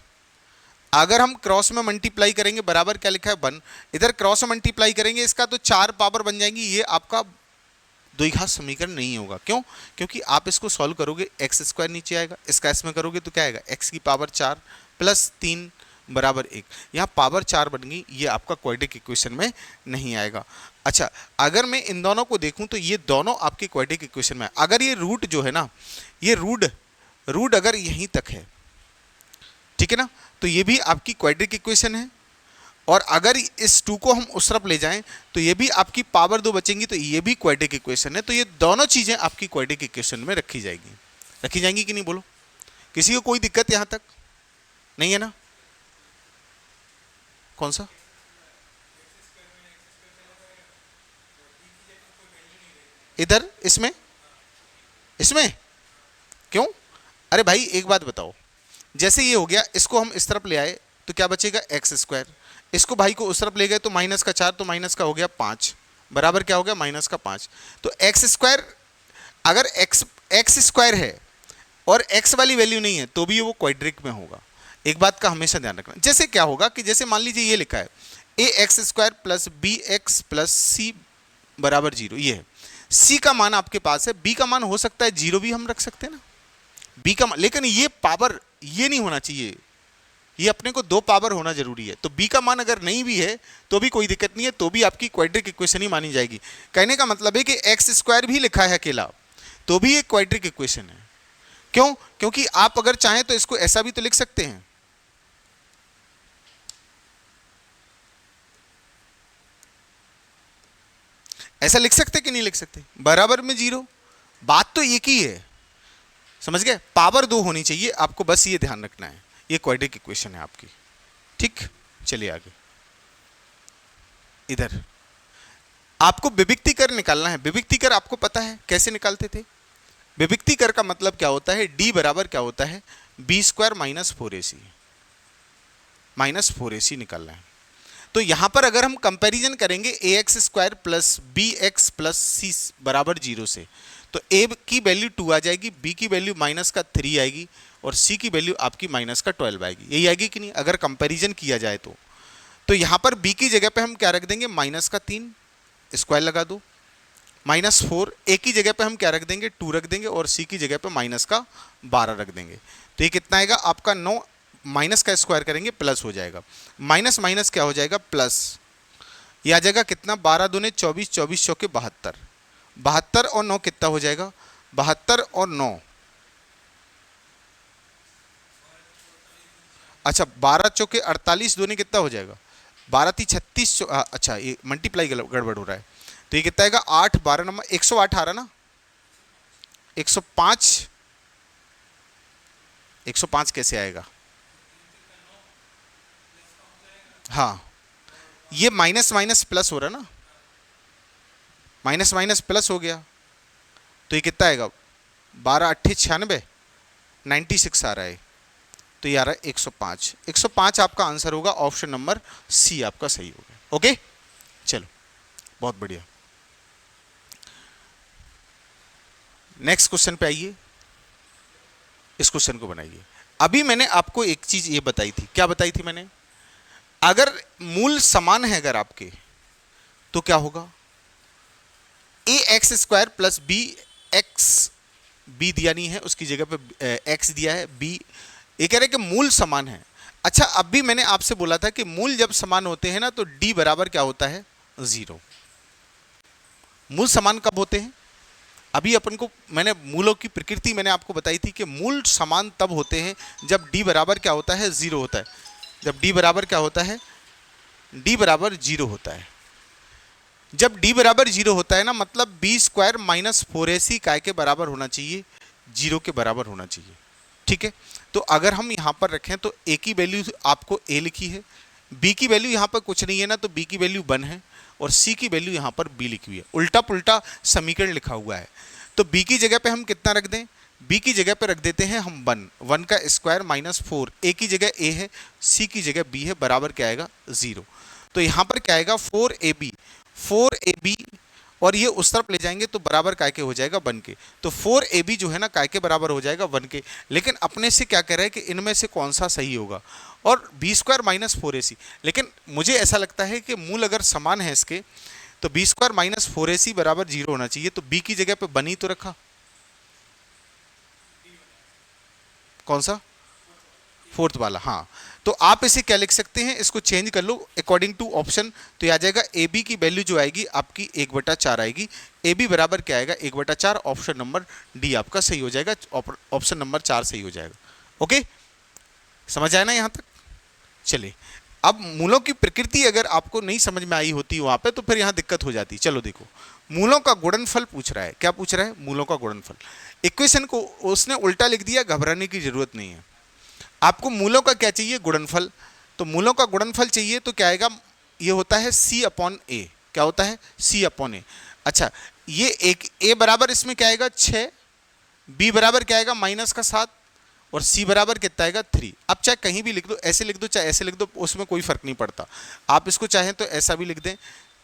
Speaker 1: अगर हम क्रॉस में मल्टीप्लाई करेंगे, बराबर क्या लिखा है, 1। इधर क्रॉस में मल्टीप्लाई करेंगे इसका तो 4 पावर बन जाएंगी। ये आपका द्विघात समीकरण नहीं होगा। क्यों, क्योंकि आप इसको सॉल्व करोगे x² नीचे आएगा, इसका इसमें करोगे तो क्या आएगा, x की पावर 4 प्लस 3 बराबर 1। यहाँ पावर 4 बन गई, ये आपका क्वाड्रेटिक इक्वेशन में नहीं आएगा। अच्छा, अगर मैं इन दोनों को देखूं तो ये दोनों आपके क्वाड्रेटिक इक्वेशन में, अगर ये रूट जो है ना, ये रूट अगर यहीं तक है, ठीक है ना, तो ये भी आपकी क्वाड्रेटिक इक्वेशन है। और अगर इस 2 को हम उस तरफ ले जाएं तो ये भी आपकी पावर 2 बचेंगी, तो ये भी क्वाड्रेटिक इक्वेशन है। तो ये दोनों चीजें आपकी क्वाड्रेटिक इक्वेशन में रखी जाएंगी कि नहीं, बोलो? किसी को कोई दिक्कत यहां तक नहीं है ना? कौन सा? इधर इसमें क्यों? अरे भाई एक बात बताओ, जैसे ये हो गया, इसको हम इस तरफ ले आए तो क्या बचेगा? X square. इसको भाई को उस तरफ ले गए तो माइनस का 4, तो माइनस का हो गया 5, बराबर क्या हो गया? माइनस का 5। तो एक्स स्क्वायर, अगर एक्स स्क्वायर है और एक्स वाली वैल्यू नहीं है तो भी वो क्वाड्रिक में होगा। एक बात का हमेशा ध्यान रखना। जैसे क्या होगा कि जैसे मान लीजिए ये लिखा है a x square plus b x plus c बराबर 0, ये है। सी का मान आपके पास है, बी का मान हो सकता है 0 भी हम रख सकते हैं ना, बी का मान, लेकिन ये पावर ये नहीं होना चाहिए, ये अपने को 2 पावर होना जरूरी है। तो बी का मान अगर नहीं भी है तो भी कोई दिक्कत नहीं है, तो भी आपकी क्वाड्रिक इक्वेशन ही मानी जाएगी। कहने का मतलब है कि एक्स स्क्वायर भी लिखा है अकेला तो भी एक क्वाड्रिक इक्वेशन है। क्यों? क्योंकि आप अगर चाहें तो इसको ऐसा भी तो लिख सकते हैं, ऐसा लिख सकते कि नहीं लिख सकते? बराबर में 0, बात तो एक ही है, समझ गए? पावर 2 होनी चाहिए आपको, बस ये ध्यान रखना है। ये क्वाड्रिक इक्वेशन है आपकी, ठीक। चलिए आगे, इधर आपको विविक्ति कर निकालना है। विविक्ति कर आपको पता है कैसे निकालते थे? विविक्ति कर का मतलब क्या होता है? डी बराबर क्या होता है? बी स्क्वायर माइनस 4ac निकालना है। तो यहां पर अगर हम कंपैरिजन करेंगे a x square plus b x plus c बराबर 0 से, तो ए की वैल्यू 2 आ जाएगी, बी की वैल्यू माइनस का 3 आएगी और सी की वैल्यू आपकी माइनस का 12 आएगी। यही आएगी कि नहीं अगर कंपैरिजन किया जाए तो यहां पर बी की जगह पे हम क्या रख देंगे? माइनस का 3 स्क्वायर लगा दो, माइनस 4। ए की जगह पे हम क्या रख देंगे? 2 रख देंगे और सी की जगह पे माइनस का 12 रख देंगे। तो ये कितना आएगा आपका? 9, माइनस का स्क्वायर करेंगे प्लस हो जाएगा, माइनस माइनस क्या हो जाएगा? प्लस। ये आ जाएगा कितना? 12 दूने 24, 24 चौके 72, 72 और 9 कितना हो जाएगा? 72 और 9, अच्छा 12 चौके 48 दूने कितना हो जाएगा? 12 × 36, अच्छा ये मल्टीप्लाई गड़बड़ हो रहा है। तो ये कितना आएगा? 8 12 नंबर 108 आ रहा ना, 105, 105 कैसे आएगा? हाँ, ये माइनस माइनस प्लस हो रहा ना, माइनस माइनस प्लस हो गया, तो ये कितना आएगा? 12 8 96, 96 आ रहा है। तो ये आ रहा है 105। 105 आपका आंसर होगा, ऑप्शन नंबर सी आपका सही होगा। ओके, चलो बहुत बढ़िया। नेक्स्ट क्वेश्चन पे आइए, इस क्वेश्चन को बनाइए। अभी मैंने आपको एक चीज ये बताई थी, क्या बताई थी मैंने? अगर मूल समान है अगर आपके, तो क्या होगा? A x square plus b x, b दिया नहीं है उसकी जगह पे एक्स दिया है, बी, ये कह रहे हैं कि मूल समान है। अच्छा, अब भी मैंने आपसे बोला था कि मूल जब समान होते हैं ना तो डी बराबर क्या होता है? 0। मूल समान कब होते हैं? अभी अपन को मैंने मूलों की प्रकृति मैंने आपको बताई थी कि मूल समान तब होते हैं जब डी बराबर क्या होता है? 0 होता है। जब डी बराबर क्या होता है? डी बराबर 0 होता है। जब डी बराबर 0 होता है ना, मतलब बी स्क्वायर माइनस 4ac काय के बराबर होना चाहिए? 0 के बराबर होना चाहिए, ठीक है। तो अगर हम यहाँ पर रखें तो ए की वैल्यू आपको ए लिखी है, बी की वैल्यू यहाँ पर कुछ नहीं है ना, तो बी की वैल्यू 1 है और सी की वैल्यू यहाँ पर बी लिखी हुई है, उल्टा पुल्टा समीकरण लिखा हुआ है। तो बी की जगह पे हम कितना रख दें? बी की जगह पे रख देते हैं हम 1, 1 का स्क्वायर माइनस 4, ए की जगह ए है, सी की जगह बी है, बराबर क्या आएगा? 0। तो यहाँ पर क्या आएगा? 4ab, 4ab और ये उस तरफ ले जाएंगे तो बराबर काय के हो जाएगा? 1 के। तो 4ab जो है ना काय के बराबर हो जाएगा? 1 के। लेकिन अपने से क्या कह रहा है कि इनमें से कौन सा सही होगा? और बी स्क्वायर माइनस 4ac, लेकिन मुझे ऐसा लगता है कि मूल अगर समान है इसके तो बी स्क्वायर माइनस 4ac बराबर 0 होना चाहिए। तो बी की जगह पे 1 ही तो रखा, कौन सा? फोर्थ वाला, हाँ। तो आप इसे क्या लिख सकते हैं, इसको चेंज कर लो अकॉर्डिंग टू ऑप्शन। तो ये आ जाएगा ए बी की वैल्यू जो आएगी आपकी 1/4 आएगी। ए बी बराबर क्या आएगा 1/4, ऑप्शन नंबर डी आपका सही हो जाएगा, ऑप्शन नंबर 4 सही हो जाएगा। ओके, समझ आया ना यहाँ तक? चलिए, अब मूलों की प्रकृति अगर आपको नहीं समझ में आई होती वहां पे तो फिर यहाँ दिक्कत हो जाती। चलो देखो, मूलों का गुणनफल पूछ रहा है। क्या पूछ रहा है? मूलों का गुणनफल। इक्वेशन को उसने उल्टा लिख दिया, घबराने की जरूरत नहीं है। आपको मूलों का क्या चाहिए? गुणनफल। तो मूलों का गुणनफल चाहिए तो क्या आएगा, ये होता है C/A। क्या होता है? C/A। अच्छा, ये एक A बराबर इसमें क्या आएगा 6, B बराबर क्या आएगा -7 और C बराबर कितना आएगा 3। अब चाहे कहीं भी लिख दो, ऐसे लिख दो चाहे ऐसे लिख दो, उसमें कोई फर्क नहीं पड़ता। आप इसको चाहें तो ऐसा भी लिख दें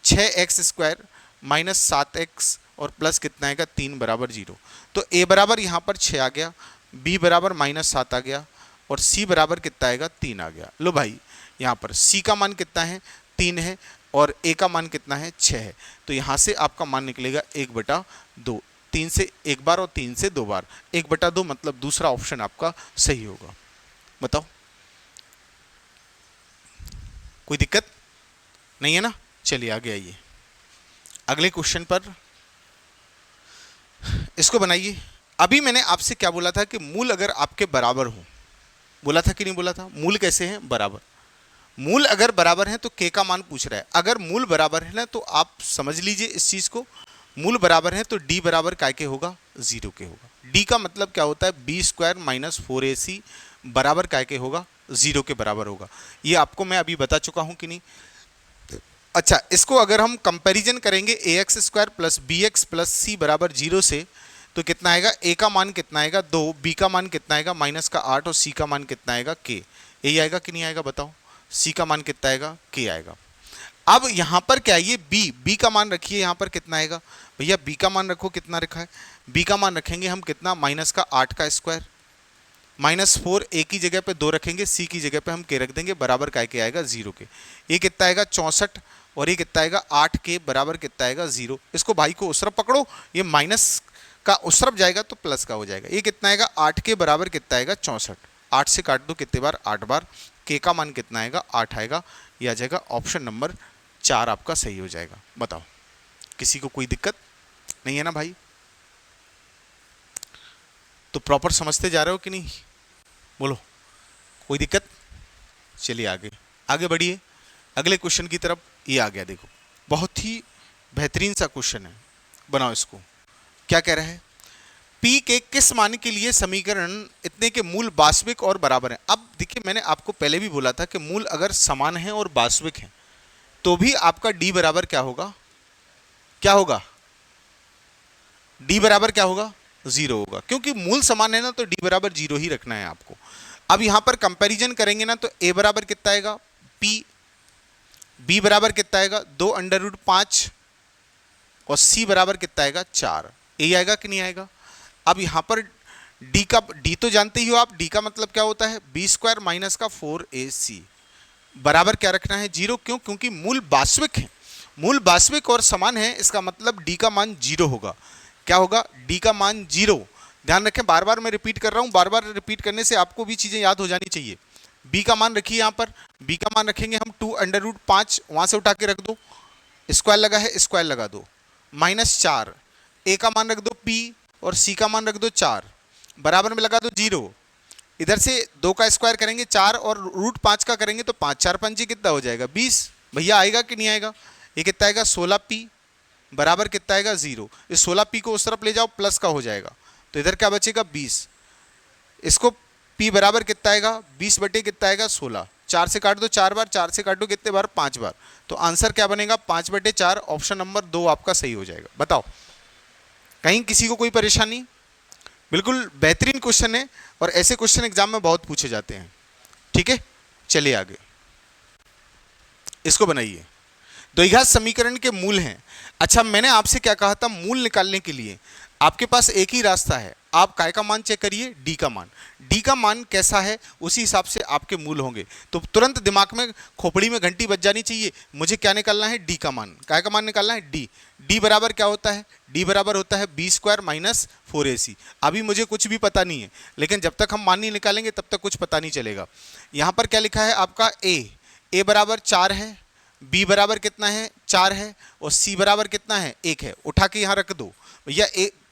Speaker 1: 6x² -7x और प्लस कितना आएगा 3 बराबर 0। तो A बराबर यहाँ पर 6 आ गया, B बराबर -7 आ गया और C बराबर कितना आएगा 3 आ गया। लो भाई, यहाँ पर C का मान कितना है 3 है और A का मान कितना है 6 है। तो यहाँ से आपका मान निकलेगा 1/2। 3 से एक बार और 3 से 2 बार, 1/2 मतलब दूसरा ऑप्शन आपका सही होगा। बताओ, कोई दिक्कत नहीं है ना? चलिए आगे आइए, अगले क्वेश्चन पर इसको बनाइए। अभी मैंने आपसे क्या बोला था कि मूल अगर आपके बराबर हो, बोला था कि नहीं बोला था? मूल कैसे हैं? बराबर। मूल अगर बराबर है तो k का मान पूछ रहा है। अगर मूल बराबर है ना तो आप समझ लीजिए इस चीज को, मूल बराबर है तो d बराबर काय के होगा? 0 के होगा। d का मतलब क्या होता है? b² - 4ac बराबर काय के होगा? 0 के बराबर होगा। ये आपको मैं अभी बता चुका हूं कि नहीं? अच्छा, इसको अगर हम कंपैरिजन करेंगे ax² + bx + c बराबर 0 से, तो कितना आएगा? a का मान कितना आएगा 2, b का मान कितना आएगा -8 और c का मान कितना आएगा k। यही आएगा कि नहीं आएगा? बताओ, c का मान कितना आएगा? k आएगा। अब यहाँ पर क्या है? ये b का मान रखिए, यहाँ पर कितना आएगा भैया? b का मान रखो, कितना रखा है? b का मान रखेंगे हम कितना? -8 का स्क्वायर, -4 a की जगह पे 2 रखेंगे, c की जगह पे हम k रख देंगे, बराबर काय के आएगा? 0 के। ये कितना आएगा? 64 और ये कितना आएगा? 8 के बराबर कितना आएगा? 0। इसको भाई को उसरफ पकड़ो, ये माइनस का उसरफ जाएगा तो प्लस का हो जाएगा। ये कितना आएगा? 8 के बराबर कितना आएगा? 64। 8 से काट दो कितने बार? 8 बार। k का मान कितना आएगा? 8 आएगा। ये आ जाएगा ऑप्शन नंबर 4 आपका सही हो जाएगा। बताओ, किसी को कोई दिक्कत नहीं है ना भाई? तो प्रॉपर समझते जा रहे हो कि नहीं? बोलो, कोई दिक्कत? चलिए आगे आगे बढ़िए अगले क्वेश्चन की तरफ। ये आ गया, देखो बहुत ही बेहतरीन सा क्वेश्चन है, बनाओ इसको। क्या कह रहा है? P के किस मान के लिए समीकरण इतने के मूल वास्तविक और बराबर हैं? अब देखिए, मैंने आपको पहले भी बोला था कि मूल अगर समान है और वास्तविक है तो भी आपका d बराबर क्या होगा? क्या होगा? d बराबर क्या होगा? 0 होगा, क्योंकि मूल समान है ना, तो d बराबर 0 ही रखना है आपको। अब यहां पर कंपैरिजन करेंगे ना, तो a बराबर कितना आएगा? p, b बराबर कितना आएगा? 2√5 और c बराबर कितना आएगा? 4। यही आएगा कि नहीं आएगा? अब यहां पर d तो जानते ही हो आप, d का मतलब क्या होता है? b² - 4ac बराबर क्या रखना है? 0। क्यों? क्योंकि मूल वास्तविक है। मूल वास्तविक और समान है, इसका मतलब d का मान 0 होगा। क्या होगा? d का मान 0। ध्यान रखें, बार बार मैं रिपीट कर रहा हूं, बार बार रिपीट करने से आपको भी चीजें याद हो जानी चाहिए। b का मान रखिए, यहां पर b का मान रखेंगे हम 2√5, वहां से उठा के रख दो, स्क्वायर लगा है स्क्वायर लगा दो, -4, a का मान रख दो p और c का मान रख दो 4, बराबर में लगा दो 0। इधर से 2 का स्क्वायर करेंगे 4 और √5 का करेंगे तो 5 4 5 कितना हो जाएगा? 20। भैया आएगा कि नहीं आएगा? ये कितना आएगा? 16p बराबर कितना आएगा? 0। इस 16p को उस तरफ ले जाओ, प्लस का हो जाएगा, तो इधर क्या बचेगा? 20। इसको p बराबर कितना आएगा? 20 बटे कितना आएगा? 16। 4 से काट दो 4 बार, 4 से काटो कितने बार? 5 बार। तो आंसर क्या बनेगा? 5/4, ऑप्शन नंबर 2 आपका सही हो जाएगा। बताओ, कहीं किसी को कोई परेशानी? बिल्कुल बेहतरीन क्वेश्चन है और ऐसे क्वेश्चन एग्जाम में बहुत पूछे जाते हैं। ठीक है, चलिए आगे इसको बनाइए। द्विघात समीकरण के मूल हैं। अच्छा, मैंने आपसे क्या कहा था? मूल निकालने के लिए आपके पास एक ही रास्ता है, आप काय का मान चेक करिए, डी का मान। डी का मान कैसा है उसी हिसाब से आपके मूल होंगे। तो तुरंत दिमाग में खोपड़ी में घंटी बज जानी चाहिए, मुझे क्या निकालना है, डी का मान। काय का मान निकालना है, डी। डी बराबर क्या होता है, डी बराबर होता है बी स्क्वायर माइनस 4ac। अभी मुझे कुछ भी पता नहीं है, लेकिन जब तक हम मान नहीं निकालेंगे तब तक कुछ पता नहीं चलेगा। यहाँ पर क्या लिखा है आपका ए बराबर 4 है, बी बराबर कितना है 4 है, और सी बराबर कितना है 1 है। उठा के यहाँ रख दो भैया,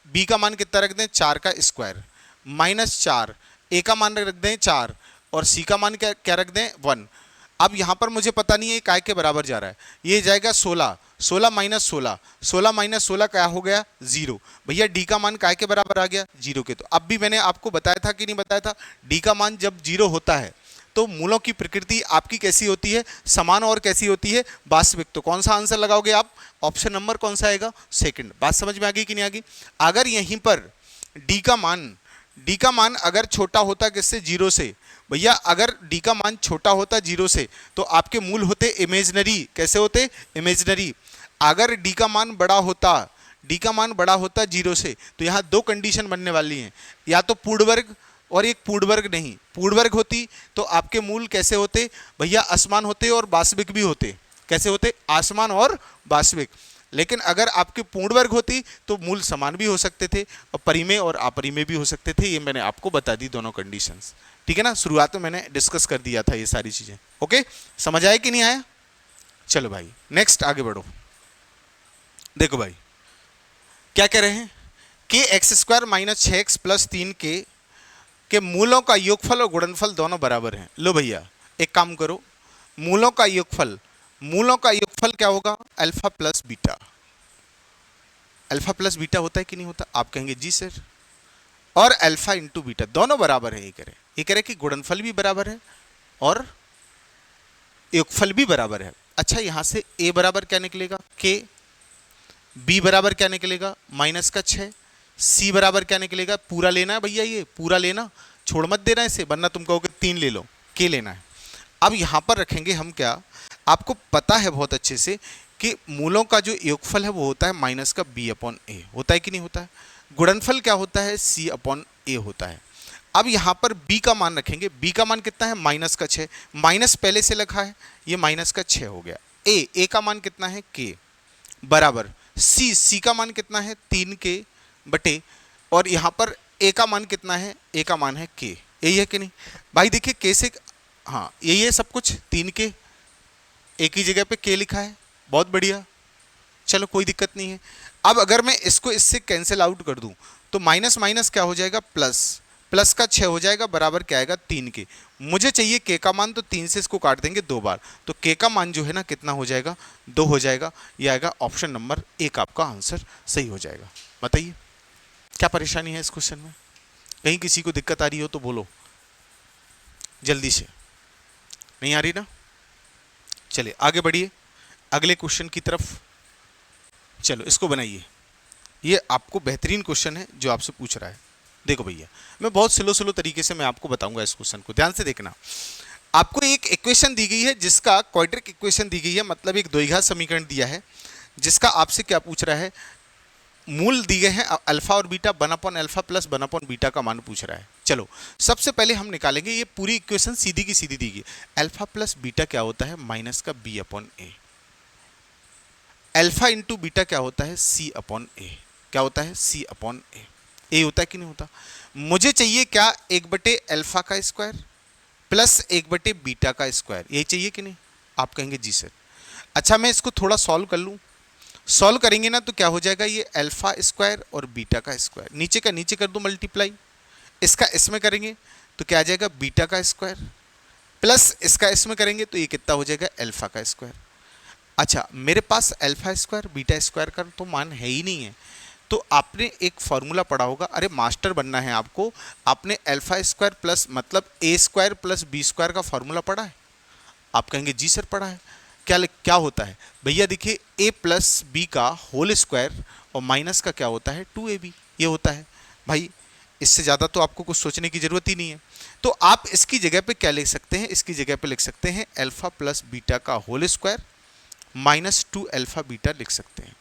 Speaker 1: बी का मान कितना रख दें, 4 का स्क्वायर माइनस 4, ए का मान रख दें 4, और सी का मान क्या क्या रख दें 1। अब यहाँ पर मुझे पता नहीं है काय के बराबर जा रहा है, ये जाएगा 16, 16 माइनस 16, 16 माइनस 16 क्या हो गया 0। भैया डी का मान काय के बराबर आ गया 0 के। तो अब भी मैंने आपको बताया था कि नहीं बताया था, डी का मान जब 0 होता है तो मूलों की प्रकृति आपकी कैसी होती है, समान और कैसी होती है, वास्तविक। तो कौन सा आंसर लगाओगे आप, ऑप्शन नंबर कौन सा आएगा, सेकंड। बात समझ में आ गई कि नहीं आ गई। अगर यहीं पर डी का मान अगर छोटा होता किससे, 0 से, भैया अगर डी का मान छोटा होता 0 से तो आपके मूल होते इमेजनरी। कैसे होते, इमेजनरी। अगर डी का मान बड़ा होता 0 से तो यहाँ दो कंडीशन बनने वाली हैं, या तो पूर्ण वर्ग और एक पूर्ण वर्ग नहीं। पूर्ण वर्ग होती तो आपके मूल कैसे होते भैया, असमान होते और वास्तविक भी होते। कैसे होते, आसमान और वास्तविक। लेकिन अगर आपके पूर्ण वर्ग होती तो मूल समान भी हो सकते थे और परिमेय और अपरिमेय भी हो सकते थे। ये मैंने आपको बता दी दोनों कंडीशंस, ठीक है ना। शुरुआत में मैंने डिस्कस कर दिया था ये सारी चीजें। ओके, समझ आया कि नहीं आया। चलो भाई नेक्स्ट आगे बढ़ो। देखो भाई क्या कह रहे हैं, के x square minus 6x plus 3 के मूलों का योगफल और गुणनफल दोनों बराबर हैं। लो भैया एक काम करो, मूलों का योगफल क्या होगा, alpha plus beta. Alpha plus beta होता है कि नहीं होता, आप कहेंगे जी सर। और अल्फा इंटू बीटा दोनों बराबर है। ये कह रहे कि गुणनफल भी बराबर है और योगफल भी बराबर है। अच्छा यहां से a बराबर क्या निकलेगा k, b बराबर क्या निकलेगा माइनस का 6, c बराबर क्या निकलेगा, पूरा लेना है भैया, ये पूरा लेना, छोड़ मत देना इसे, वरना तुम कहोगे 3 ले लो, k लेना है। अब यहां पर रखेंगे हम क्या, आपको पता है बहुत अच्छे से कि मूलों का जो योगफल है वो होता है माइनस का b अपॉन a, होता है कि नहीं होता है। गुणनफल क्या होता है, c अपॉन a होता है। अब यहाँ पर b का मान रखेंगे, b का मान कितना है माइनस का 6, माइनस पहले से लिखा है, ये माइनस का 6 हो गया। a का मान कितना है k बराबर c का मान कितना है 3k बटे, और यहाँ पर a का मान कितना है, a का मान है k। यही है कि नहीं भाई, देखिए k से, हाँ यही है सब कुछ, 3k एक ही जगह पे k लिखा है, बहुत बढ़िया, चलो कोई दिक्कत नहीं है। अब अगर मैं इसको इससे कैंसिल आउट कर दूं तो माइनस माइनस क्या हो जाएगा प्लस, प्लस का 6 हो जाएगा, बराबर क्या आएगा 3k। मुझे चाहिए k का मान, तो 3 से इसको काट देंगे 2 बार, तो k का मान जो है ना कितना हो जाएगा 2 हो जाएगा। ये आएगा ऑप्शन नंबर 1, आपका आंसर सही हो जाएगा। बताइए क्या परेशानी है इस क्वेश्चन में, कहीं किसी को दिक्कत आ रही हो तो बोलो जल्दी से, नहीं आ रही ना। चलिए आगे बढ़िए अगले क्वेश्चन की तरफ। चलो इसको बनाइए, ये आपको बेहतरीन क्वेश्चन है जो आपसे पूछ रहा है। देखो भैया मैं बहुत स्लो तरीके से मैं आपको बताऊंगा इस क्वेश्चन को, ध्यान से देखना। आपको एक इक्वेशन दी गई है जिसका क्वाड्रेटिक इक्वेशन दी गई है, मतलब एक द्विघात समीकरण दिया है जिसका आपसे क्या पूछ रहा है, मूल दिए हैं अल्फा और बीटा, 1 अल्फा प्लस 1 बीटा का मान पूछ रहा है। चलो सबसे पहले हम निकालेंगे, ये पूरी इक्वेशन सीधी की सीधी दी गई। अल्फा प्लस बीटा क्या होता है माइनस का b अपॉन ए, अल्फा इंटू बीटा क्या होता है c अपॉन ए, क्या होता है c अपॉन ए। ए होता है कि नहीं होता। मुझे चाहिए क्या, 1 अल्फा का स्क्वायर प्लस 1 बीटा का स्क्वायर, यही चाहिए कि नहीं, आप कहेंगे जी सर। अच्छा मैं इसको थोड़ा सॉल्व कर लूँ, सॉल्व करेंगे ना तो क्या हो जाएगा, ये अल्फा स्क्वायर और बीटा का स्क्वायर, नीचे का नीचे कर दो मल्टीप्लाई, इसका इसमें करेंगे तो क्या आ जाएगा बीटा का स्क्वायर, प्लस इसका इसमें करेंगे तो ये कितना हो जाएगा अल्फा का स्क्वायर। अच्छा मेरे पास अल्फा स्क्वायर बीटा स्क्वायर का तो मान है ही नहीं है, तो आपने एक फॉर्मूला पढ़ा होगा, अरे मास्टर बनना है आपको, आपने अल्फा स्क्वायर प्लस मतलब ए स्क्वायर प्लस बी स्क्वायर का फॉर्मूला पढ़ा है। आप कहेंगे जी सर पढ़ा है। क्या होता है भैया, देखिए a प्लस बी का होल स्क्वायर और माइनस का क्या होता है 2ab, ये होता है भाई। इससे ज़्यादा तो आपको कुछ सोचने की ज़रूरत ही नहीं है। तो आप इसकी जगह पे क्या लिख सकते हैं, इसकी जगह पे लिख सकते हैं अल्फा प्लस बीटा का whole square minus 2 alpha beta लिख सकते हैं।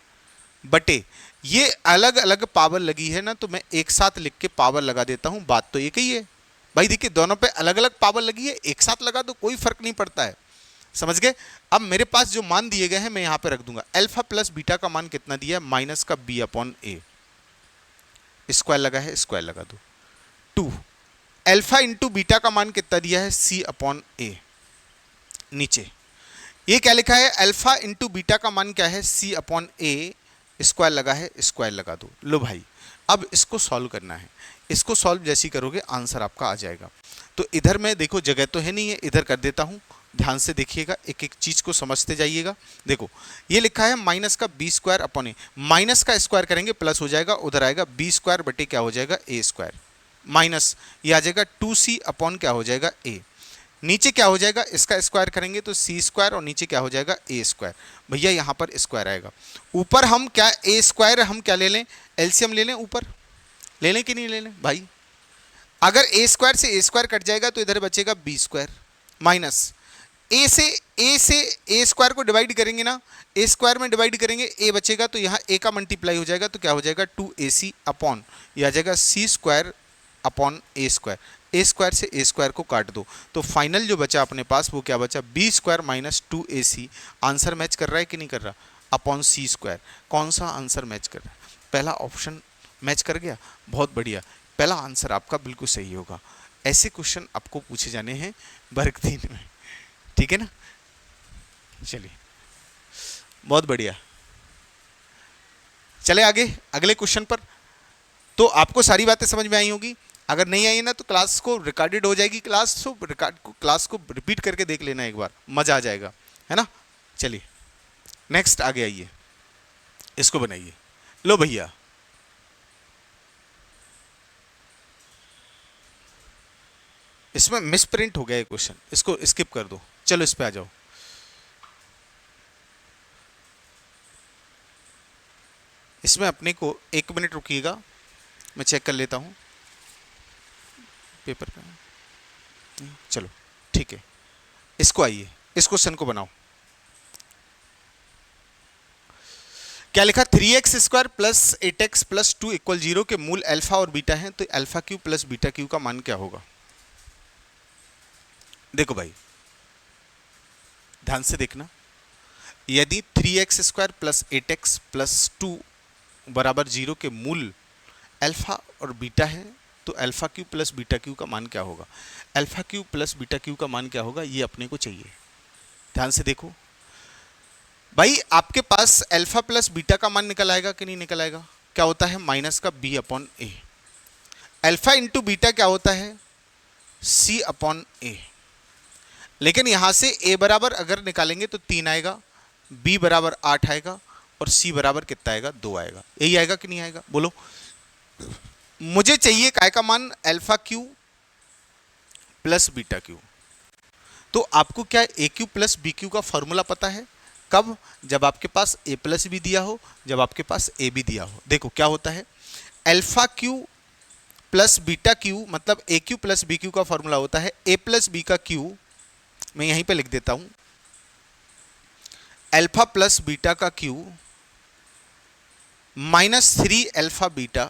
Speaker 1: बटे ये अलग अलग पावर लगी है ना, तो मैं एक साथ लिख के पावर लगा देता हूं, बात तो एक ही है भाई। देखिए दोनों पे अलग अलग पावर लगी है, एक साथ लगा दो कोई फर्क नहीं पड़ता है, समझ गए। अब मेरे पास जो मान दिए गए हैं मैं यहां पे रख दूंगा। अल्फा प्लस बीटा का मान कितना दिया है, माइनस का बी अपॉन ए, स्क्वायर लगा है स्क्वायर लगा दो। 2 अल्फा इंटू बीटा का मान कितना दिया है, सी अपॉन ए। नीचे ये क्या लिखा है, अल्फा इंटू बीटा का मान क्या है, सी अपॉन ए, स्क्वायर लगा है स्क्वायर लगा दो। लो भाई अब इसको सॉल्व करना है, इसको सॉल्व जैसी करोगे आंसर आपका आ जाएगा। तो इधर में देखो जगह तो है नहीं है, इधर कर देता हूं, ध्यान से देखिएगा, एक एक चीज को समझते जाइएगा। देखो ये लिखा है माइनस का B square upon a, minus का स्क्वायर करेंगे प्लस हो जाएगा, उधर आएगा बी स्क्वायर बटे क्या हो जाएगा, ए स्क्वायर, माइनस ये आ जाएगा 2c अपॉन क्या हो जाएगा, ए। नीचे क्या हो जाएगा, इसका स्क्वायर करेंगे तो सी स्क्वायर, और नीचे क्या हो जाएगा, ए स्क्वायर। भैया यहाँ पर स्क्वायर आएगा, ऊपर हम क्या ए स्क्वायर हम क्या ले लें, एलसीएम ले लें, ऊपर ले लें कि नहीं ले लें भाई। अगर ए स्क्वायर से ए स्क्वायर कट जाएगा तो इधर बचेगा बी स्क्वायर, माइनस ए से ए स्क्वायर को डिवाइड करेंगे ना, ए स्क्वायर में डिवाइड करेंगे ए बचेगा, तो यहाँ ए का मल्टीप्लाई हो जाएगा तो क्या हो जाएगा 2ac अपॉन ये आ जाएगा सी स्क्वायर अपॉन ए स्क्वायर। ए स्क्वायर से ए स्क्वायर को काट दो तो फाइनल जो बचा अपने पास वो क्या बचा, b square minus 2ac। Answer match कर रहा है कि नहीं कर रहा, अपॉन सी स्क्वायर। कौन सा आंसर मैच कर रहा है, पहला ऑप्शन मैच कर गया, बहुत बढ़िया, पहला आंसर आपका बिल्कुल सही होगा। ऐसे क्वेश्चन आपको पूछे जाने हैं वर्ग 3 में, ठीक है ना। चलिए बहुत बढ़िया, चले आगे अगले क्वेश्चन पर। तो आपको सारी बातें समझ में आई होगी, अगर नहीं आई ना तो क्लास को रिकॉर्डेड हो जाएगी, क्लास को रिपीट करके देख लेना एक बार, मजा आ जाएगा, है ना। चलिए नेक्स्ट आगे आइए, इसको बनाइए। लो भैया इसमें मिस प्रिंट हो गया है क्वेश्चन, इसको स्किप कर दो, चलो इस पे आ जाओ। इसमें अपने को 1 मिनट रुकिएगा, मैं चेक कर लेता हूँ पेपर का। चलो ठीक है, इसको आइए, इस क्वेश्चन को बनाओ। क्या लिखा, 3x square plus 8x plus 2 equal 0 के मूल अल्फा और बीटा हैं, तो alpha Q plus beta Q का मान क्या होगा। देखो भाई ध्यान से देखना, यदि 3x square plus 8x plus 2 बराबर 0 के मूल अल्फा और बीटा है, तो alpha Q plus beta Q का मान क्या होगा। Alpha Q plus beta Q का मान क्या होगा, ये अपने को चाहिए। ध्यान से देखो भाई, आपके पास अल्फा प्लस बीटा का मान निकल आएगा कि नहीं निकल आएगा, क्या होता है माइनस का बी अपॉन ए। अल्फा इंटू बीटा क्या होता है, सी अपॉन ए। लेकिन यहां से ए बराबर अगर निकालेंगे तो 3 आएगा, बी बराबर 8 आएगा, और सी बराबर कितना आएगा, 2 आएगा। यही आएगा कि नहीं आएगा, बोलो। मुझे चाहिए काय का मान, alpha Q plus beta Q. तो आपको क्या ए क्यू प्लस बी क्यू का फॉर्मूला पता है, कब, जब आपके पास ए प्लस बी दिया हो, जब आपके पास ए बी दिया हो। देखो क्या होता है, alpha Q plus beta Q मतलब ए क्यू प्लस बी क्यू का फॉर्मूला होता है ए प्लस बी का क्यू, मैं यहीं पे लिख देता हूं, अल्फा प्लस बीटा का क्यू माइनस 3 अल्फा बीटा,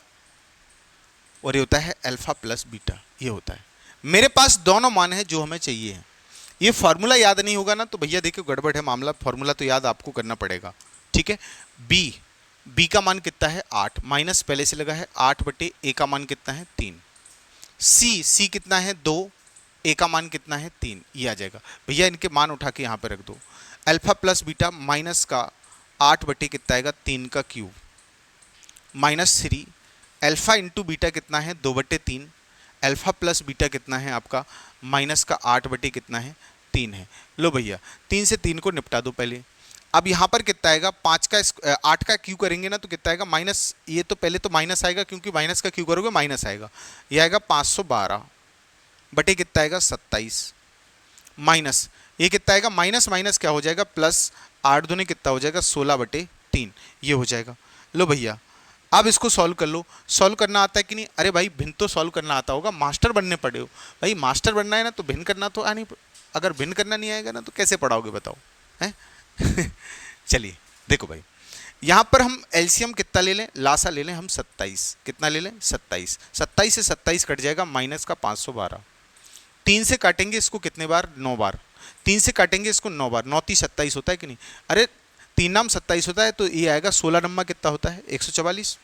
Speaker 1: और ये होता है अल्फा प्लस बीटा, ये होता है। मेरे पास दोनों मान है जो हमें चाहिए हैं। ये फार्मूला याद नहीं होगा ना तो भैया देखिए गड़बड़ है मामला, फार्मूला तो याद आपको करना पड़ेगा, ठीक है। बी का मान कितना है 8, माइनस पहले से लगा है 8 बटे ए का मान कितना है 3। सी कितना है 2, ए का मान कितना है 3, ये आ जाएगा। भैया इनके मान उठा के यहाँ पे रख दो, अल्फा प्लस बीटा माइनस का 8 बटे कितना आएगा 3 का cube, minus 3 alpha into beta कितना है 2/3, अल्फा प्लस बीटा कितना है आपका माइनस का 8 बटे कितना है 3 है। लो भैया 3 से 3 को निपटा दो पहले। अब यहाँ पर कितना आएगा 8 का क्यू करेंगे ना तो कितना आएगा माइनस, ये तो पहले तो माइनस आएगा क्योंकि माइनस का क्यू करोगे माइनस आएगा, ये आएगा 512 बटे कितना आएगा 27, माइनस ये कितना आएगा माइनस माइनस क्या हो जाएगा प्लस, 8 दूने कितना हो जाएगा 16/3, ये हो जाएगा। लो भैया अब इसको सॉल्व कर लो, सॉल्व करना आता है कि नहीं, अरे भाई भिन्न तो सॉल्व करना आता होगा, मास्टर बनने पड़े हो भाई, मास्टर बनना है ना तो भिन्न करना तो नहीं, अगर भिन्न करना नहीं आएगा ना तो कैसे पढ़ाओगे बताओ हैं। चलिए देखो भाई, यहां पर हम एलसीएम कितना ले लें, लासा ले लें हम 27, कितना ले लें 27, 27 से 27 कट जाएगा माइनस का 512, 3 से काटेंगे इसको कितने बार 9 बार, 3 से काटेंगे इसको 9 बार, 9 3 27 होता है कि नहीं, अरे 3 नाम 27 होता है तो ये आएगा 16 नंबर कितना होता है 144।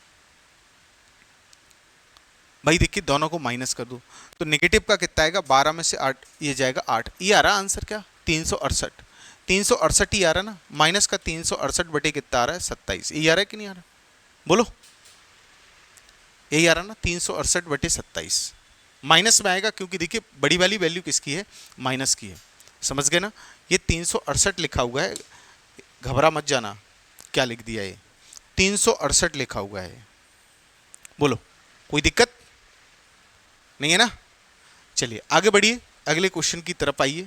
Speaker 1: भाई देखिए दोनों को माइनस कर दो तो नेगेटिव का कितना आएगा 12 में से 8 ये जाएगा 8, ये आ रहा आंसर क्या 368, 368 ही आ रहा ना, माइनस का 368 बटे कितना आ रहा है 27, ये आ रहा है कि नहीं आ रहा, बोलो यही आ रहा ना 368 बटे 27, माइनस में आएगा क्योंकि देखिए बड़ी वाली वैल्यू किसकी है माइनस की है, समझ गए ना, ये 368 लिखा हुआ है, घबरा मत जाना क्या लिख दिया ये 368 लिखा हुआ है, बोलो कोई दिक्कत नहीं है ना। चलिए आगे बढ़िए, अगले क्वेश्चन की तरफ आइए,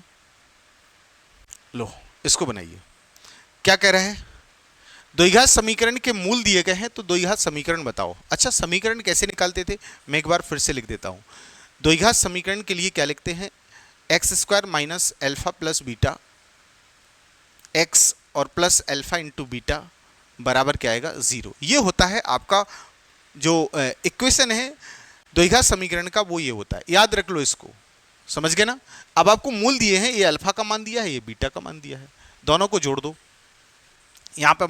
Speaker 1: लो इसको बनाइए, क्या कह रहा है, द्विघात समीकरण के मूल दिए गए हैं तो द्विघात समीकरण बताओ। अच्छा समीकरण कैसे निकालते थे मैं एक बार फिर से लिख देता हूं, द्विघात समीकरण के लिए क्या लिखते हैं, x square minus alpha plus beta x और प्लस एल्फा इंटू बीटा बराबर क्या आएगा 0, ये होता है आपका जो इक्वेशन है द्विघात समीकरण का, वो ये होता है, याद रख लो इसको, समझ गए ना। अब आपको मूल दिए हैं, ये अल्फा का मान दिया है, ये बीटा का मान दिया है, दोनों को जोड़ दो, यहां पर